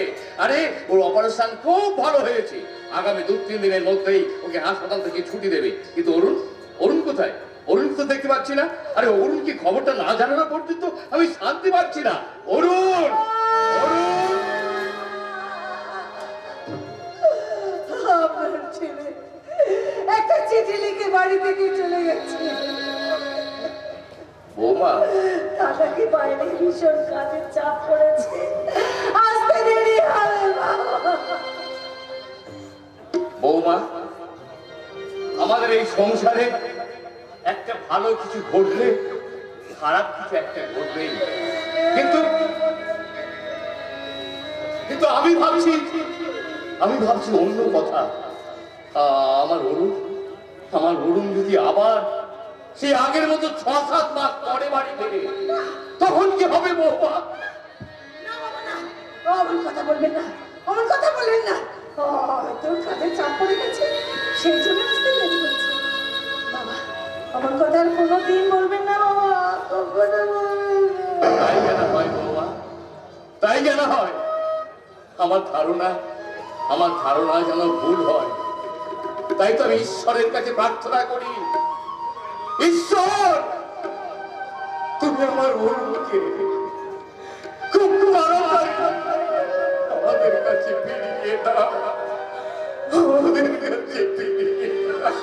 আরে ওর অপারেশন খুব ভালো হয়েছে, আগামী 2-3 দিনের মধ্যেই ওকে হাসপাতাল থেকে ছুটি দেবে। কিন্তু অরুণ কোথায়? অরুণ তো দেখতে পাচ্ছি না। আরে অরুণ কি খবরটা না জানানো পর্যন্ত আমি শান্তি পাচ্ছি না। অরুণ, অরুণ আমার ছেলে একটা চিঠি লিখে বাড়ি থেকে চলে গেছে। বৌমা, দাদাকে বাইরে ভীষণ কাজের চাপ পড়েছে, আসতে দেরি হবে বাবা। বৌমা, আমাদের এই সংসারে একটা ভালো কিছু ঘটলে খারাপ কিছু একটা ঘটবেই, কিন্তু কিন্তু আমি ভাবছি অন্য কথা। আমার অরুণ যদি আবার সেই আগের মতো 6-7 মাস পরে বাড়ি ফেরে, তখন কি হবে বৌমা? না বাবা না, অমন কথা বলবেন না, অমন কথা বলবেন না। তোর কাজের চাপ পড়ে গেছে, সেই জন্য আসতে দেরি হচ্ছে। বাবা, অমন কথা আর কোনোদিন বলবেন না বাবা, কখনো বলবেন না। তাই যেন হয় বৌমা, তাই যেন হয়। আমার ধারণা যেন ভুল হয়। তাই তো আমি ঈশ্বরের কাছে প্রার্থনা করি, ঈশ্বর তুমি আমার অরুণকে খুব তাড়াতাড়ি আমাদের কাছে ফিরিয়ে দাও, আমাদের কাছে ফিরিয়ে দাও।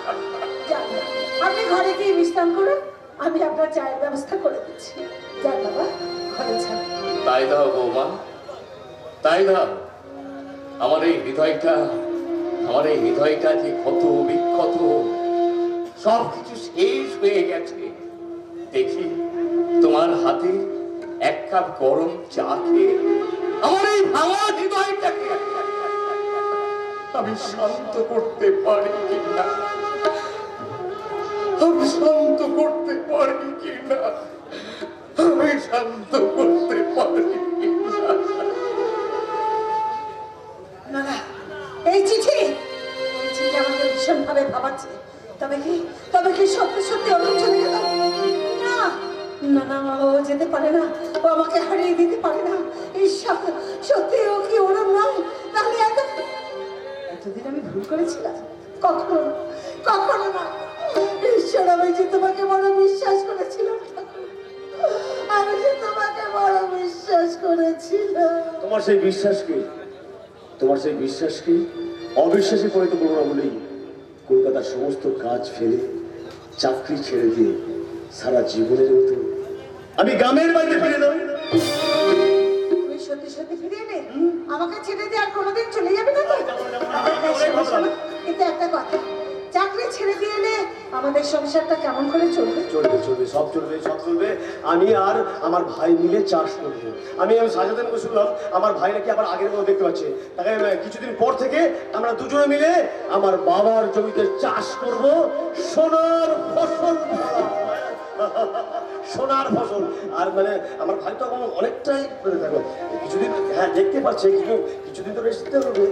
যান, আপনি ঘরে গিয়ে বিশ্রাম করুন, আমি আপনার চায়ের ব্যবস্থা করে দিচ্ছি। যান বাবা, ঘরে যান। তাই দাও বৌমা, তাই দাও। আমার এই হৃদয়টা যে ক্ষত বিক্ষত, সবকিছু শেষ হয়ে গেছে। দেখি তোমার হাতে 1 কাপ গরম চা খেয়ে আমার এই ভাঙা হৃদয়টাকে আমি শান্ত করতে পারি কিনা, আমি শান্ত করতে পারি কিনা, আমি শান্ত করতে পারি কিনা। না না, এই চিঠি আমাকে ভীষণ ভাবে ভাবাচ্ছে। তবে কি সত্যি সত্যি অরুণ চলে গেল? না না না, ও যেতে পারে না, ও আমাকে হারিয়ে দিতে পারে না। ঈশ্বর, সত্যি ও কি অরুণ নয়? তাহলে এতদিন আমি ভুল করেছিলাম? কখনো না। ঈশ্বর, আমি যে তোমাকে বড় বিশ্বাস করেছিলাম, যে তোমাকে বড় বিশ্বাস করেছিলাম। তোমার সেই বিশ্বাসকে অবিশ্বাসে পরিণত করবো না বলেই কলকাতার সমস্ত কাজ ফেলে চাকরি ছেড়ে দিয়ে সারা জীবনের মতো আমি গ্রামের বাড়িতে ফিরে যাবো। তুমি সত্যি সত্যি ফিরে এলে আমাকে ছেড়ে দিয়ে আর কোনোদিন চলে যাবে না তো? শোনো, শোনো, কিন্তু একটা কথা, চাকরি ছেড়ে দিয়ে এলে আমাদের সংসারটা কেমন করে চলবে? চলবে সব চলবে। আমি আর আমার ভাই মিলে চাষ করবো। আমি সাজাতে শুনলাম আমার ভাই নাকি আবার আগের মতো দেখতে পাচ্ছে। তাকে কিছুদিন পর থেকে আমরা দুজনে মিলে আমার বাবার জমিতে চাষ করব সোনার ফসল। সোনার ফসল। আর মানে আমার ভাই তো এখন অনেকটাই দেখো কিছুদিন হ্যাঁ দেখতে পাচ্ছে, কিন্তু কিছুদিন তো রেস্ট দিতে হবে।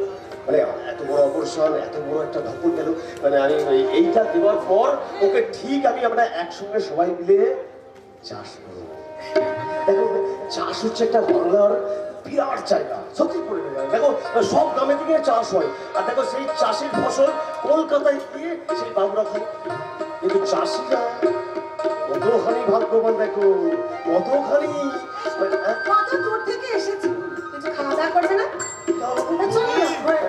মানে এত বড় অপারেশন, এত বড় একটা ধকল গেল, মানে আমি এইটা দেওয়ার পর ওকে ঠিক আমরা একসঙ্গে সবাই মিলে চাষ করবো। দেখো চাষ হচ্ছে একটা বাংলার বিরাট জায়গা, সত্যি করে দেখো সব গ্রামে থেকে চাষ হয়। আর দেখো সেই চাষের ফসল কলকাতায় গিয়ে সেই বাবুরা খায়, কিন্তু চাষিরা কতখানি ভাগ্যবান, দেখো কতখানি। কত দূর থেকে এসেছি, কিছু খাওয়া দাওয়া করবে না? চলো না, ঘরে।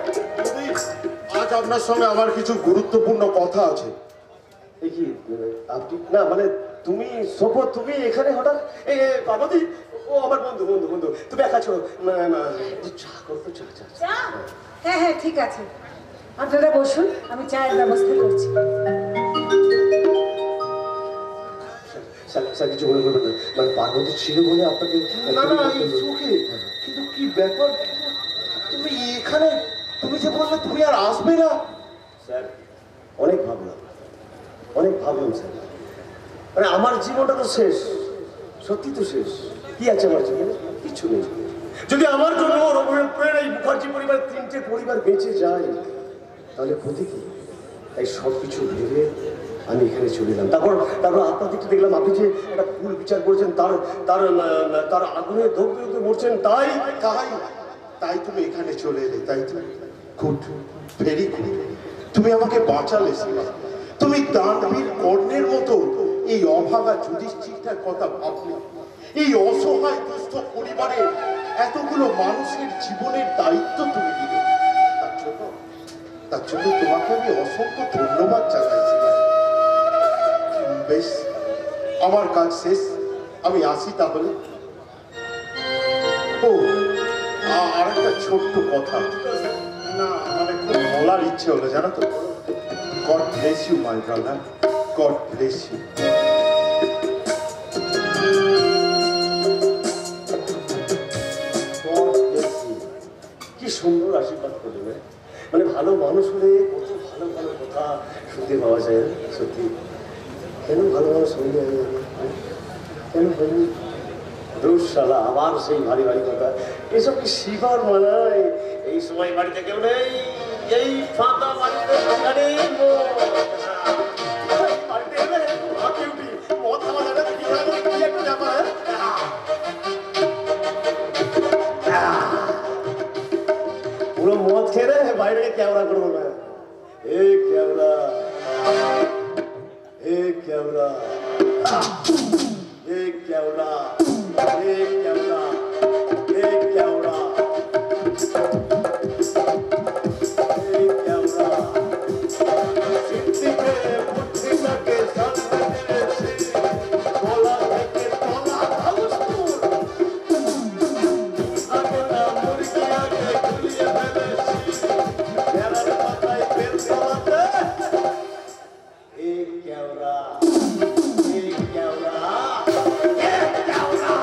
আজ আপনার সঙ্গে আমার কিছু গুরুত্বপূর্ণ কথা আছে। এ কি আপনি না মানে তুমি সফর, তুমি এখানে হঠাৎ বাবাদি? ও আমার বন্ধু, তুমি একা ছোড়ো চা করতো, চা। চা? হ্যাঁ হ্যাঁ ঠিক আছে, আপনারা বসুন, আমি চায়ের ব্যবস্থা করছি। স্যার কিছু মনে করবেন না, মানে পার্বতী ছিল বলে আপনাকে না সুখে, কিন্তু কি ব্যাপার তুমি এখানে? তুমি যে বললে তুমি আর আসবে না। স্যার অনেক ভাবলাম স্যার, মানে আমার জীবনটা তো শেষ, সত্যি তো শেষ। কি আছে আমার জীবনে? কিছু নেই। যদি আমার জন্য রবীন্দ্রনাথ এই মুখার্জি পরিবার 3টে পরিবার বেঁচে যায় তাহলে ক্ষতি কি? তাই সব কিছু ভেবে আমি এখানে চলে এলাম। তারপর আপনার দিকটা দেখলাম, আপনি যে একটা ভুল বিচার করেছেন, তার আগুনে দগ্ধ মরছেন, তাই তুমি এখানে চলে এলে, তাই তো গুড, ভেরি গুড। তুমি আমাকে বাঁচালে শিবা। তুমি দানবীর কর্ণের মতো এই অভাগা যুধিষ্ঠিরটার কথা ভাবলে। এই অসহায় দুস্থ পরিবারে এতগুলো মানুষের জীবনের দায়িত্ব তুমি দিলে। তার জন্য তোমাকে আমি অসংখ্য ধন্যবাদ জানাইছি। বেশ, আমার কাজ শেষ, আমি আসি তাহলে। ও আর একটা ছোট্ট কথা, না মানে খুব বলার ইচ্ছে হলো, জানো তো। God bless you my brother, God bless you. কি সুন্দর আশীর্বাদ করবে, মানে ভালো মানুষ হলে কত ভালো ভালো কথা শুনতে পাওয়া যায়। সত্যি কেন ভালো মানুষ হইলে কেন হয়নি? দুঃশালা আবার সেই ভারী ভারী কথা, এসব কি শিবার মানায়? এই সময় বাড়িতে কেউ নেই, এই ফাঁকা বাড়িতে ফাঁকা নেই। বাড়িতে এলে হাঁপি উঠি, মদ খাওয়া যাবে কি একটা ব্যাপার। পুরো মদ খেয়ে রে বাইরে ক্যামেরা করবো না। এই ক্যামেরা, এই ক্যামেরা, এই ক্যামেরা, এই ক্যামেরা, এই ক্যামেরা, এই ক্যামেরা। সিদ্দিকে বুদ্ধিটাকে সামনে দিয়েছি, গলা থেকে তলা খাউসপুর। আগে না মুরগি আগে গুলিয়ে ফেলেছি, বেড়ার পাতায় বের করাতে। এই ক্যামেরা, এই ক্যামেরা, এই ক্যামেরা, এই ক্যামেরা।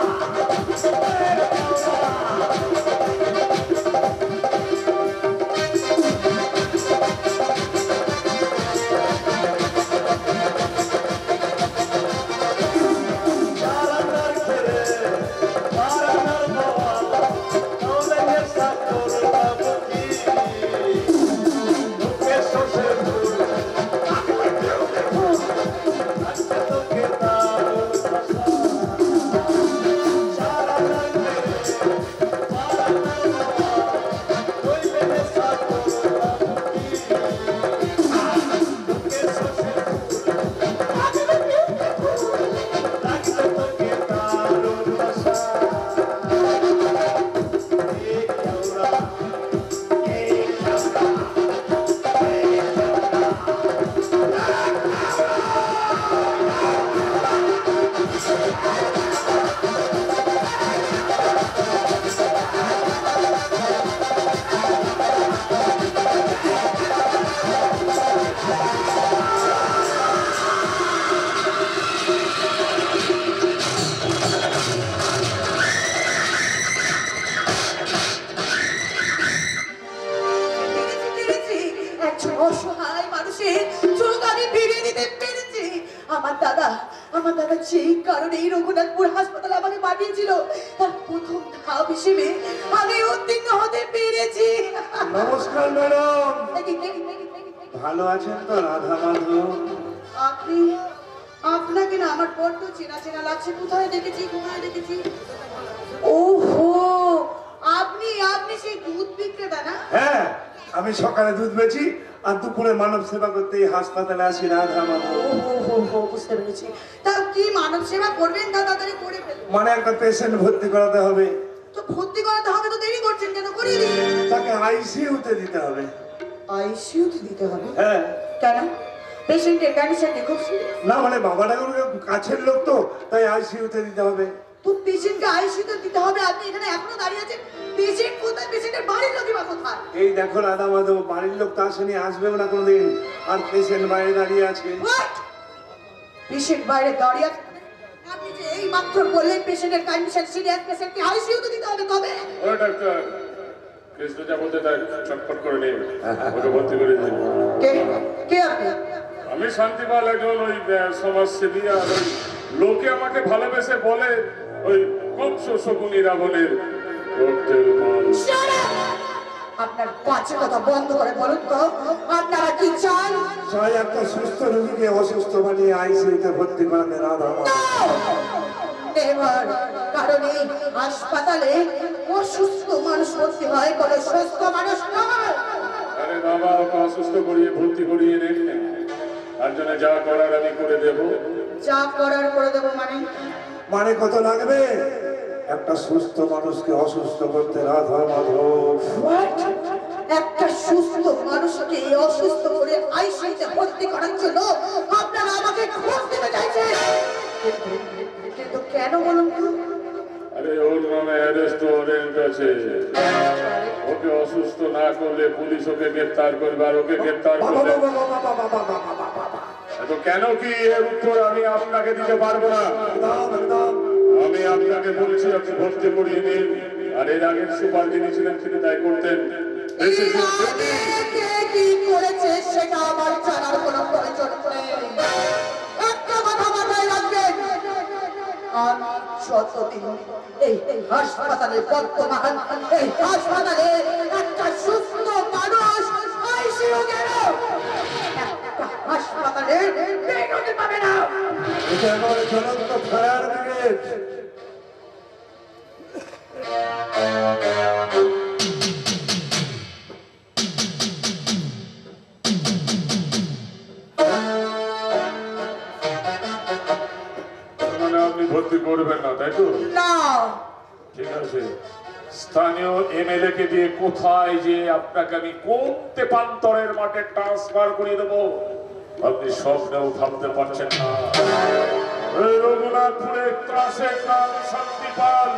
আমার দাদা যেই কারণে এই রঘুনাথপুর হাসপাতালে আমাকে পাঠিয়েছিল তার প্রথম ধাপ হিসেবে আমি উত্তীর্ণ হতে পেরেছি। নমস্কার ম্যাডাম, ভালো আছেন তো রাধা মাধব? আপনি আপনাকে না আমার বড্ড চেনা চেনা লাগছে। কোথায় দেখেছি? ওহো, আপনি সেই দুধ বিক্রেতা না? হ্যাঁ, আমি সকালে দুধ বেচি আর দুপুরে মানব সেবা করতে এই হাসপাতালে আসি রাধা মাধব। ওহো, বুঝতে পেরেছি। তা কি মানব সেবা করবেন? তাড়াতাড়ি করে ফেলুন। মানে একটা পেশেন্ট ভর্তি করাতে হবে, তো ভর্তি করাতে হবে তো দেরি করছেন কেন? করিয়ে দিন। তাকে আইসিইউতে দিতে হবে। আইসিইউতে দিতে হবে? হ্যাঁ। কেন? পেশেন্টের কন্ডিশন কি খুব সিরিয়াস? না মানে বাবা ঠাকুর কাছের লোক তো, তাই আইসিইউতে দিতে হবে। তো পেশেন্টকে আইসিইউতে দিতে হবে, আপনি এখানে এখনো দাঁড়িয়ে আছেন। পেশেন্ট কোথায়? পেশেন্টের বাড়ির লোকই বা কোথায়? এই দেখো রাধা মাধব, বাড়ির লোক তো আসেনি, আসবেও না কোনোদিন, আর পেশেন্ট বাইরে দাঁড়িয়ে আছে। পেশেন্ট বাইরে দাঁড়িয়ে আছে? আপনি যে এই মাত্র বললেন পেশেন্টের কন্ডিশন সিরিয়াস, পেশেন্টকে আইসিইউতে দিতে হবে কবে? ও ডাক্তার, কৃষ্ণ যা বলতে তাই চটপট করে নিন, ওকে ভর্তি করে দিন। কে আপনি? আমি শান্তিপাল, একজন ওই সমাজসেবী, আর ওই লোকে আমাকে ভালোবেসে বলে ওই কংস শকুনি রাবণের রক্তের মাল। আপনার বাচ্চা কথা বন্ধ করে বলুন তো, আপনারা কি চান? চাই একটা সুস্থ রোগীকে অসুস্থ বানিয়ে আইসিইউতে ভর্তি করাতে রাধা মাধব। নেভার, কারণ এই হাসপাতালে অসুস্থ মানুষ ভর্তি হয়, কোনো সুস্থ মানুষ নয়। আরে বাবা, ওকে অসুস্থ করিয়ে ভর্তি করিয়ে নেন, তার জন্য যা করার আমি করে দেব। যা করার করে দেবো মানে? মানে কত লাগবে একটা সুস্থ মানুষকে অসুস্থ করতে রাধা মাধব? একটা সুস্থ মানুষকে অসুস্থ করে আইসিইউতে ভর্তি করার জন্য আপনারা আমাকে ঘুষ দিতে চাইছেন, কিন্তু কেন বলুন তো? আরে ওর নামে অ্যারেস্ট ওয়ারেন্ট আছে, ওকে অসুস্থ না করলে পুলিশ ওকে গ্রেপ্তার করবে, আর ওকে গ্রেপ্তার করলে তো কেন কি এর উত্তর আমি আপনাকে দিতে পারবো না। আমি আপনাকে বলছি আপনি ভর্তি করিয়ে নিন, আর এর আগের সুপার যিনি ছিলেন তিনি তাই করতেন। কে কি করেছে সেটা আমার জানার কোনো প্রয়োজন নেই। একটা কথা মাথায় রাখবেন, আমি যতদিন এই হাসপাতালে বর্তমান, এই হাসপাতালে একটা সুস্থ মানুষ আইসিইউ গেল, একটা হাসপাতালে বেরোতে পাবে না। এটা আমার জ্বলন্ত ফায়ার ব্রিগেড। মানে আপনি ভর্তি করবেন না, তাই তো? না, ঠিক আছে, স্থানীয় এমএলএ কে দিয়ে কোথায় যে আপনাকে আমি কোন তেপান্তরের মাঠে ট্রান্সফার করে দেবো আপনি স্বপ্নেও ভাবতে পারছেন না। এই রঘুনাথপুরে ত্রাসের নাম শান্তিপাল।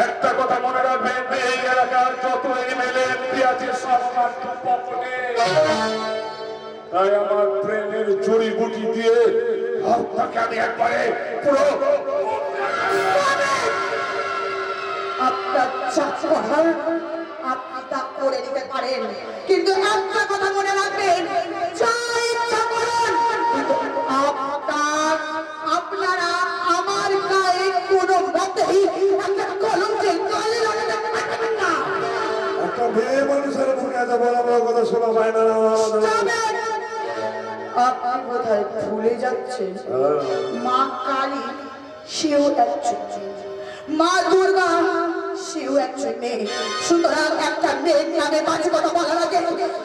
একটা কথা মনে রাখবেন, এই এলাকার যত এমএলএ এমপি আছে সব আমার পকেটে। তাই আমার প্রেমের জড়িবুটি দিয়ে আপনাকে আমি একবারে পুরো আপনার যা করার আপনি তা করে নিতে পারেন, কিন্তু একটা কথা মনে রাখবেন, যা ইচ্ছা করুন, কিন্তু আপনারা আমার গায়ে কোনো মতেই একটা কলঙ্কের গালি লাগাতে পারবেন না। একটা মেয়ে মানুষের মুখে এত বড় বড় কথা শোনা যায় না রাধা মাধব। আপনি কোথায় ভুলে যাচ্ছেন, মা কালী সেও একজন, মা দুর্গা সেও একজন মেয়ে। সুতরাং একটা মেয়ের নামে বাজে কথা বলার আগে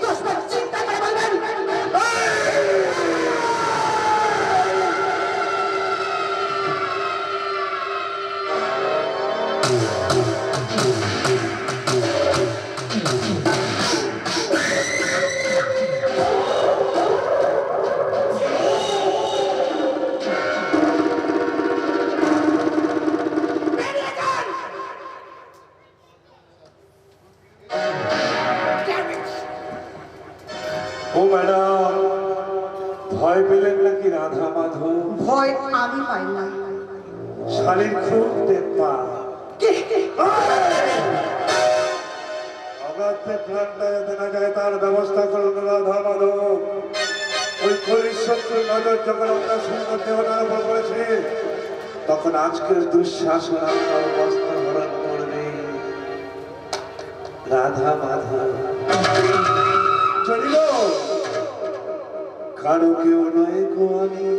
10 বার চিন্তা করে বলবেন। ও ম্যাডাম, ভয় পেলেন নাকি রাধা মাধব? ভয় আমি পাই না, শালীর খুব টেম্পা। অগাধে প্ল্যানটা যাতে না যায় তার ব্যবস্থা করুন রাধা মাধব। ওই কলির শত্রুর নজর যখন আমরা সুন্দর দেবতার উপর পড়েছে, তখন আজকের দুঃশাসন আপনার বস্ত্র হরণ করবে। রাধা মাধব চলিল, কারো কেউ নয় গো আমি,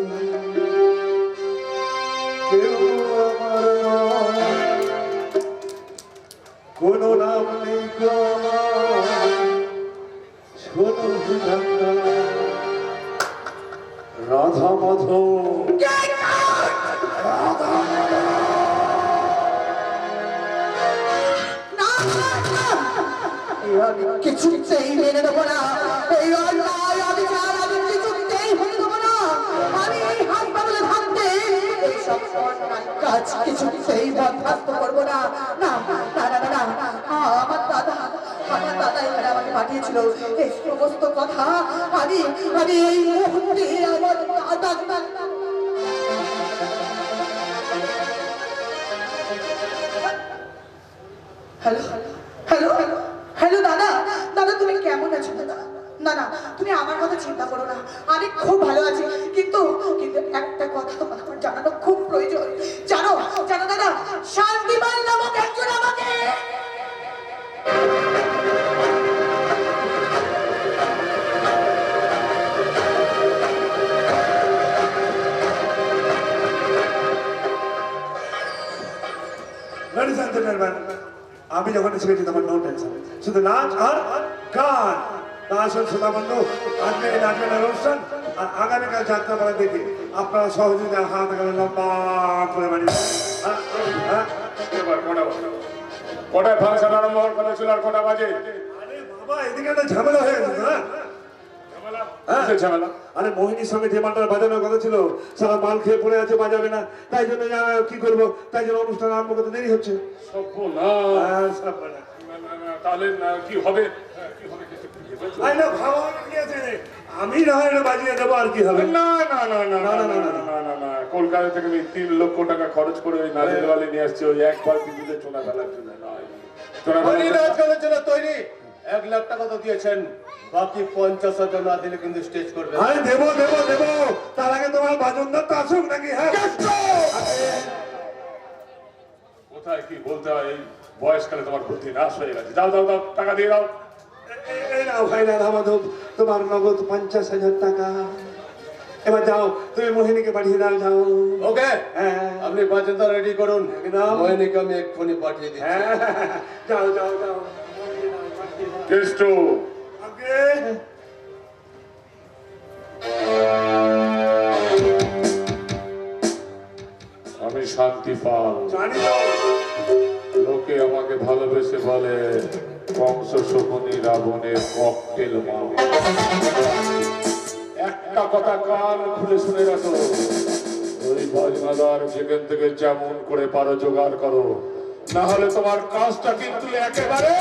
কেউ আমার নয়, কোনো নাম নেই গো আমার, শোনো বিধাতা রাধা মাধব। কিছুতেই মেনে নেবো না, এই অন্যায় অবিচার আমি কিছুতেই হতে দেবো না। আমি এই হাত বাদলে থাকতে এইসব অন্যায় কাজ কিছুতেই বরখাস্ত করবো না। না না না না না, আমার দাদা এখানে আমাকে পাঠিয়েছিল এই সমস্ত কথা। আমি এই মুহূর্তে আমার দাদা হ্যালো হ্যালো হ্যালো দাদা, দাদা তুমি কেমন আছো দাদা? না না, তুমি আমার কথা চিন্তা করো না, আমি খুব ভালো আছি। কিন্তু কিন্তু একটা কথা আমার জানানো খুব প্রয়োজন। জানো জানো দাদা, শান্তিমান নামক একজন আমাকে Ladies and gentlemen, আমি যখন শিখেছি তখন নো টেনশন, শুধু নাচ আর গান। আসল শ্রোতা বন্ধু, আজকে এই নাচের অনুষ্ঠান আর আগামীকাল যাত্রাপালা দেখি আপনারা সহযোগিতা হাত গেলে লম্বা করে বাড়ি। এবার কটায় ফাংশন আরম্ভ হওয়ার কথা ছিল আর কটা বাজে? আরে বাবা, এদিকে একটা ঝামেলা হয়ে গেছে না? কিসের ঝামেলা? আরে মোহিনীর সঙ্গে যে মালটা বাজানোর কথা ছিল, সারা মাল খেয়ে পড়ে আছে, বাজাবে না। তাই জন্য কি করবো, তাই জন্য অনুষ্ঠান আরম্ভ করতে দেরি হচ্ছে। তাহলে কি হবে? আমি না হয় বাজিয়ে দেবো, আর কি হবে? না না না না না না না না না, কলকাতা থেকে আমি 3 লক্ষ টাকা খরচ করে ওই নারকেল বালি নিয়ে আসছি, ওই এক বালতি দুধে চোনা ফেলার জন্য। তৈরি 1 লাখ টাকা তো দিয়েছেন, বাকি 50,000 না দিলে কিন্তু স্টেজ করবে। আরে দেবো দেবো দেবো, তার আগে তোমার বাজনদার তো আসুক নাকি? হ্যাঁ, কোথায় কি বলতে হয়, এই বয়সকালে তোমার বুদ্ধি নাশ হয়ে গেছে। যাও যাও যাও, টাকা দিয়ে দাও। এই নাও ভাই রাধা মাধব, তোমার নগদ 50,000 টাকা। এবার যাও, তুমি মোহিনীকে পাঠিয়ে দাও, যাও। ওকে, হ্যাঁ আপনি বাজেটটা রেডি করুন, একদম। মোহিনীকে আমি এক্ষুনি পাঠিয়ে দিচ্ছি। হ্যাঁ, যাও যাও যাও। কেষ্ট, আগে আমি শান্তি পাল। জানি তো, লোকে আমাকে ভালোবেসে বলে কংস শকুনি রাবণের ককটেল মা। একটা কথা কান খুলে শুনে রাখো, ওই বাজনাদার যেখান থেকে যেমন করে পারো জোগাড় করো, না হলে তোমার কাজটা কিন্তু একেবারে।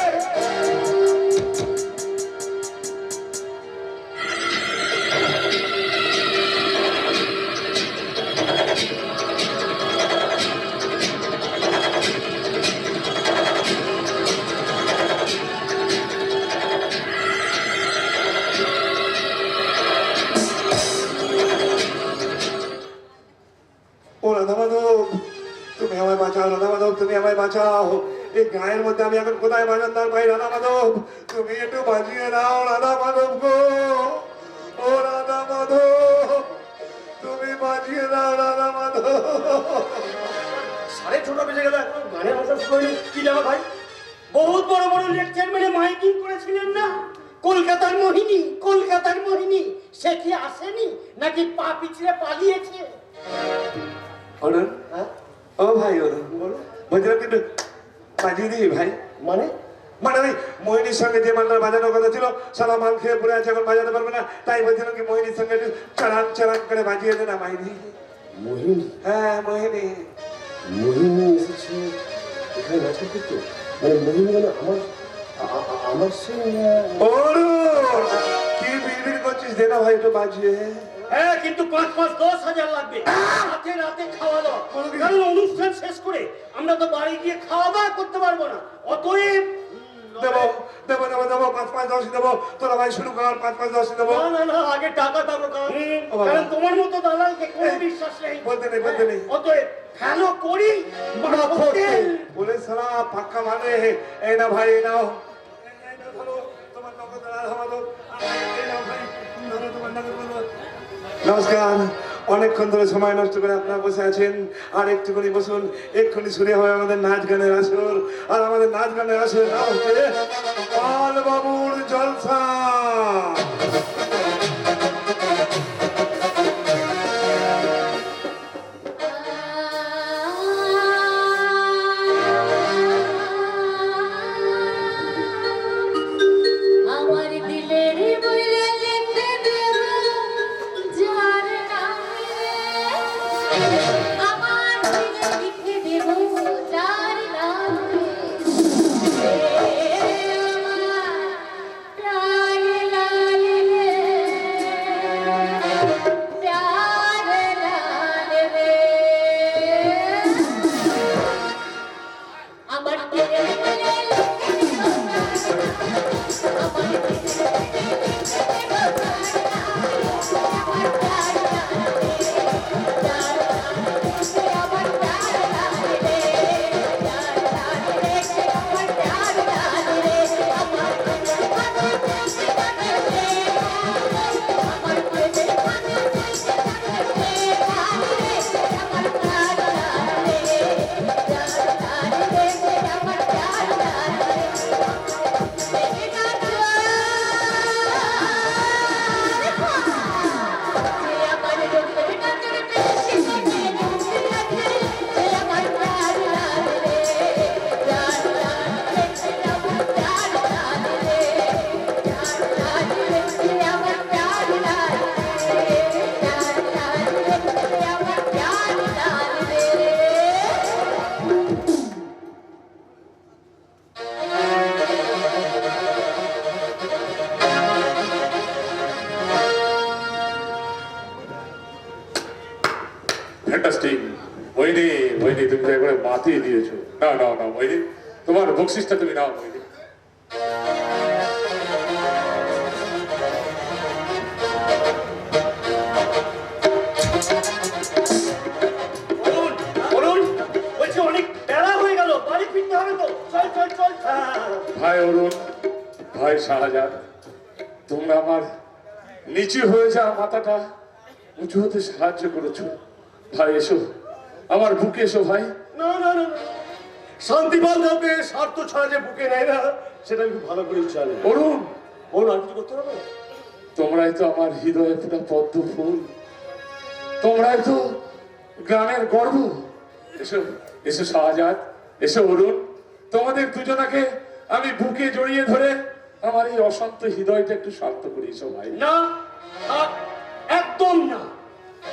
ও রাধা মাধব, তুমি আমায় বাঁচাও রাধা মাধব, তুমি আমায় বাঁচাও। এই গায়ের মধ্যে আমি এখন কোথায় বাজানদার পাই? রাধা মাধব, তুমি একটু বাজিয়ে নাও রাধা মাধব গো। ও রাধা মাধব, তুমি বাজিয়ে নাও রাধা মাধব। 6:30 বেজে গেল, এখন গানের ভাষা শুনে কি যাবে ভাই? বহুত বড় বড় লেকচার মেরে মাইকিং করেছিলেন না, কলকাতার মোহিনী সে কি আসেনি নাকি পা পিছলে পালিয়েছে? অরুণ, হ্যাঁ ও ভাই অরুণ, বলছিলাম কিন্তু বাজিয়ে দিই ভাই। মানে মানে ওই মোহিনীর সঙ্গে যে মালটা বাজানোর কথা ছিল, সারা মাল খেয়ে পড়ে আছে, এখন বাজাতে পারবে না। তাই বলছিলাম কি মোহিনীর সঙ্গে একটু চালান চালান করে বাজিয়ে দে না মাইনি। মোহিনী হ্যাঁ মোহিনী। মোহিনী এসেছে এখানে নাচা করতে, মানে মোহিনী মানে আমার সে অরুণ, কি বিড়বিড় করছিস? দে না ভাই একটু বাজিয়ে। হ্যাঁ, কিন্তু 5-10 হাজার লাগবে। রাতে খাওয়া দাওয়া, কারণ অনুষ্ঠান শেষ করে আমরা তো বাড়ি গিয়ে খাওয়া দাওয়া করতে পারবো না। অতএব দেবো দেবো দেবো দেবো, 5-5-10 দেবো। তোরা ভাই শুরু কর, 5-5-10 দেবো। না না না, আগে টাকা দাও কারণ ও বাবা। কারণ তোমার মতো দালালকে কোনো বিশ্বাস নেই। বলতে নেই, বলতে নেই। অতএব ফেলো করি তেল। বলে সালা পাক্কা মানে, এই না ভাই, এই নাও। এই নাও, ধরো, তোমার নগদ আর আমাদের। এই নাও ভাই, ধরো তোমার নগদ বলো। নমস্কার, অনেকক্ষণ ধরে সময় নষ্ট করে আপনারা বসে আছেন, আর একটুখানি বসুন। এক্ষুনি শুরু হবে আমাদের নাচ গানের আসর, আর আমাদের নাচ গানের আসরের নাম হচ্ছে পাল বাবুর জলসা। আমার দিলের বইলে লিখে দেব যার নামে রে, আমার দিলে লিখে দেব যার নামে রে, আমার প্রাণ লাল রে, প্রাণ লাল রে, আমার দিলের বইলে লিখে দেব ফ্যান্টাস্টিক। মোহিনী, মোহিনী, তুমি তো একবারে মাতিয়ে দিয়েছো। না না না মোহিনী, তোমার বকশিসটা তুমি নাও মোহিনী। বলুন বলুন, বলছি অনেক বেলা হয়ে গেল, বাড়ি ফিরতে হবে তো। চল চল চল। ভাই অরুণ, ভাই শাহজাদ, তোমরা আমার নিচু হয়ে যাওয়া মাথাটা উঁচু হতে সাহায্য করেছো। ভাই এসো, আমার বুকে এসো ভাই। না না না না। শান্তিপাল কাউকে স্বার্থ ছাড়া যে বুকে নেয় না, সেটা আমি খুব ভালো করেই জানি। অরুণ, বলুন, আর কিছু করতে হবে? তোমরাই তো আমার হৃদয়ে ফোটা পদ্ম ফুল, তোমরাই তো গ্রামের গর্ব। এসো এসো শাহজাদ, এসো অরুণ, তোমাদের দুজনাকে আমি বুকে জড়িয়ে ধরে আমার এই অশান্ত হৃদয়টা একটু শান্ত করি। এসো ভাই। না, থাক, একদম না।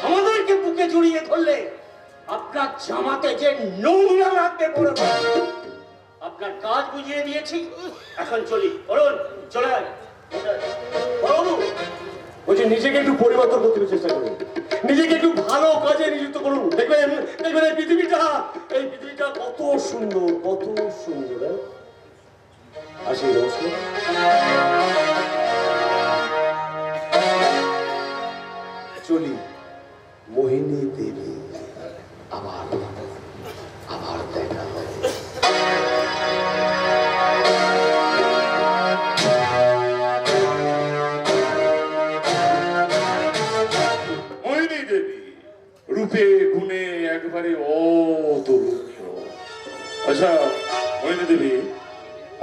আমাদেরকে বুকে জড়িয়ে ধরলে আপনার জামাতে যে নোংরা লাগবে পড়বে। আপনার কাজ বুঝিয়ে দিয়েছি, এখন চলি। বলুন, চলে আয়। বাবু বলছি, নিজেকে একটু পরিবর্তন করতে চেষ্টা করুন, নিজেকে একটু ভালো কাজে নিযুক্ত করুন। দেখবেন দেখবেন এই পৃথিবীটা কত সুন্দর, কত সুন্দর। আসি, নমস্কার। চলি মোহিনী দেবী, আবার আবার দেখা হবে। মোহিনী দেবী, রূপে গুণে একবারে অতুলনীয়। আচ্ছা মোহিনী দেবী,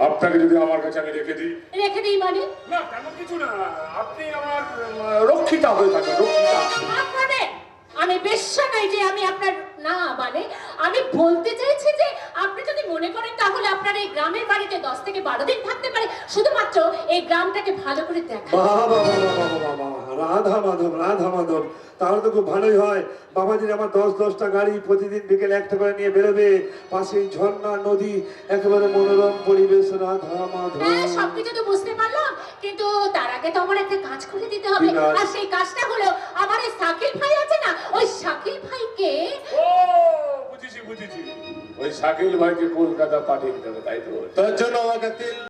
আপনাকে যদি আমার কাছে আমি রেখে দিই? রেখে দিই মানে? না তেমন কিছু না, আপনি আমার রক্ষিতা হয়ে থাকেন, রক্ষিতা। আপনাদের আমি বেশ্যা নই যে আমি আপনার, না মানে আমি বলতে চাইছি যে আপনি যদি মনে করেন তাহলে আপনার এই গ্রামের বাড়িতে 10 থেকে 12 দিন থাকতে পারে, শুধুমাত্র এই গ্রামটাকে ভালো করে দেখা। বাবা বাবা বাবা বাবা, রাধা মাধব, রাধা মাধব, তাহলে তো খুব ভালোই হয়। বাবাজির আমার 10-10টা গাড়ি প্রতিদিন বিকেলে একটা করে নিয়ে বেরোবে, পাশেই ঝর্ণা, নদী, একেবারে মনোরম পরিবেশ। রাধা মাধব, হ্যাঁ, সবকিছু তো বুঝতে পারলাম, কিন্তু তার আগে তো আমার একটা কাজ করে দিতে হবে। কি কাজ? আর সেই কাজটা হলো আমার এই শাকিল ভাই আছে না, ওই শাকিল ভাইকে। ও বুঝেছি বুঝেছি, ওই শাকিল ভাইকে কলকাতা পাঠিয়ে দিতে হবে, তাই তো? তার জন্য আমাকে 3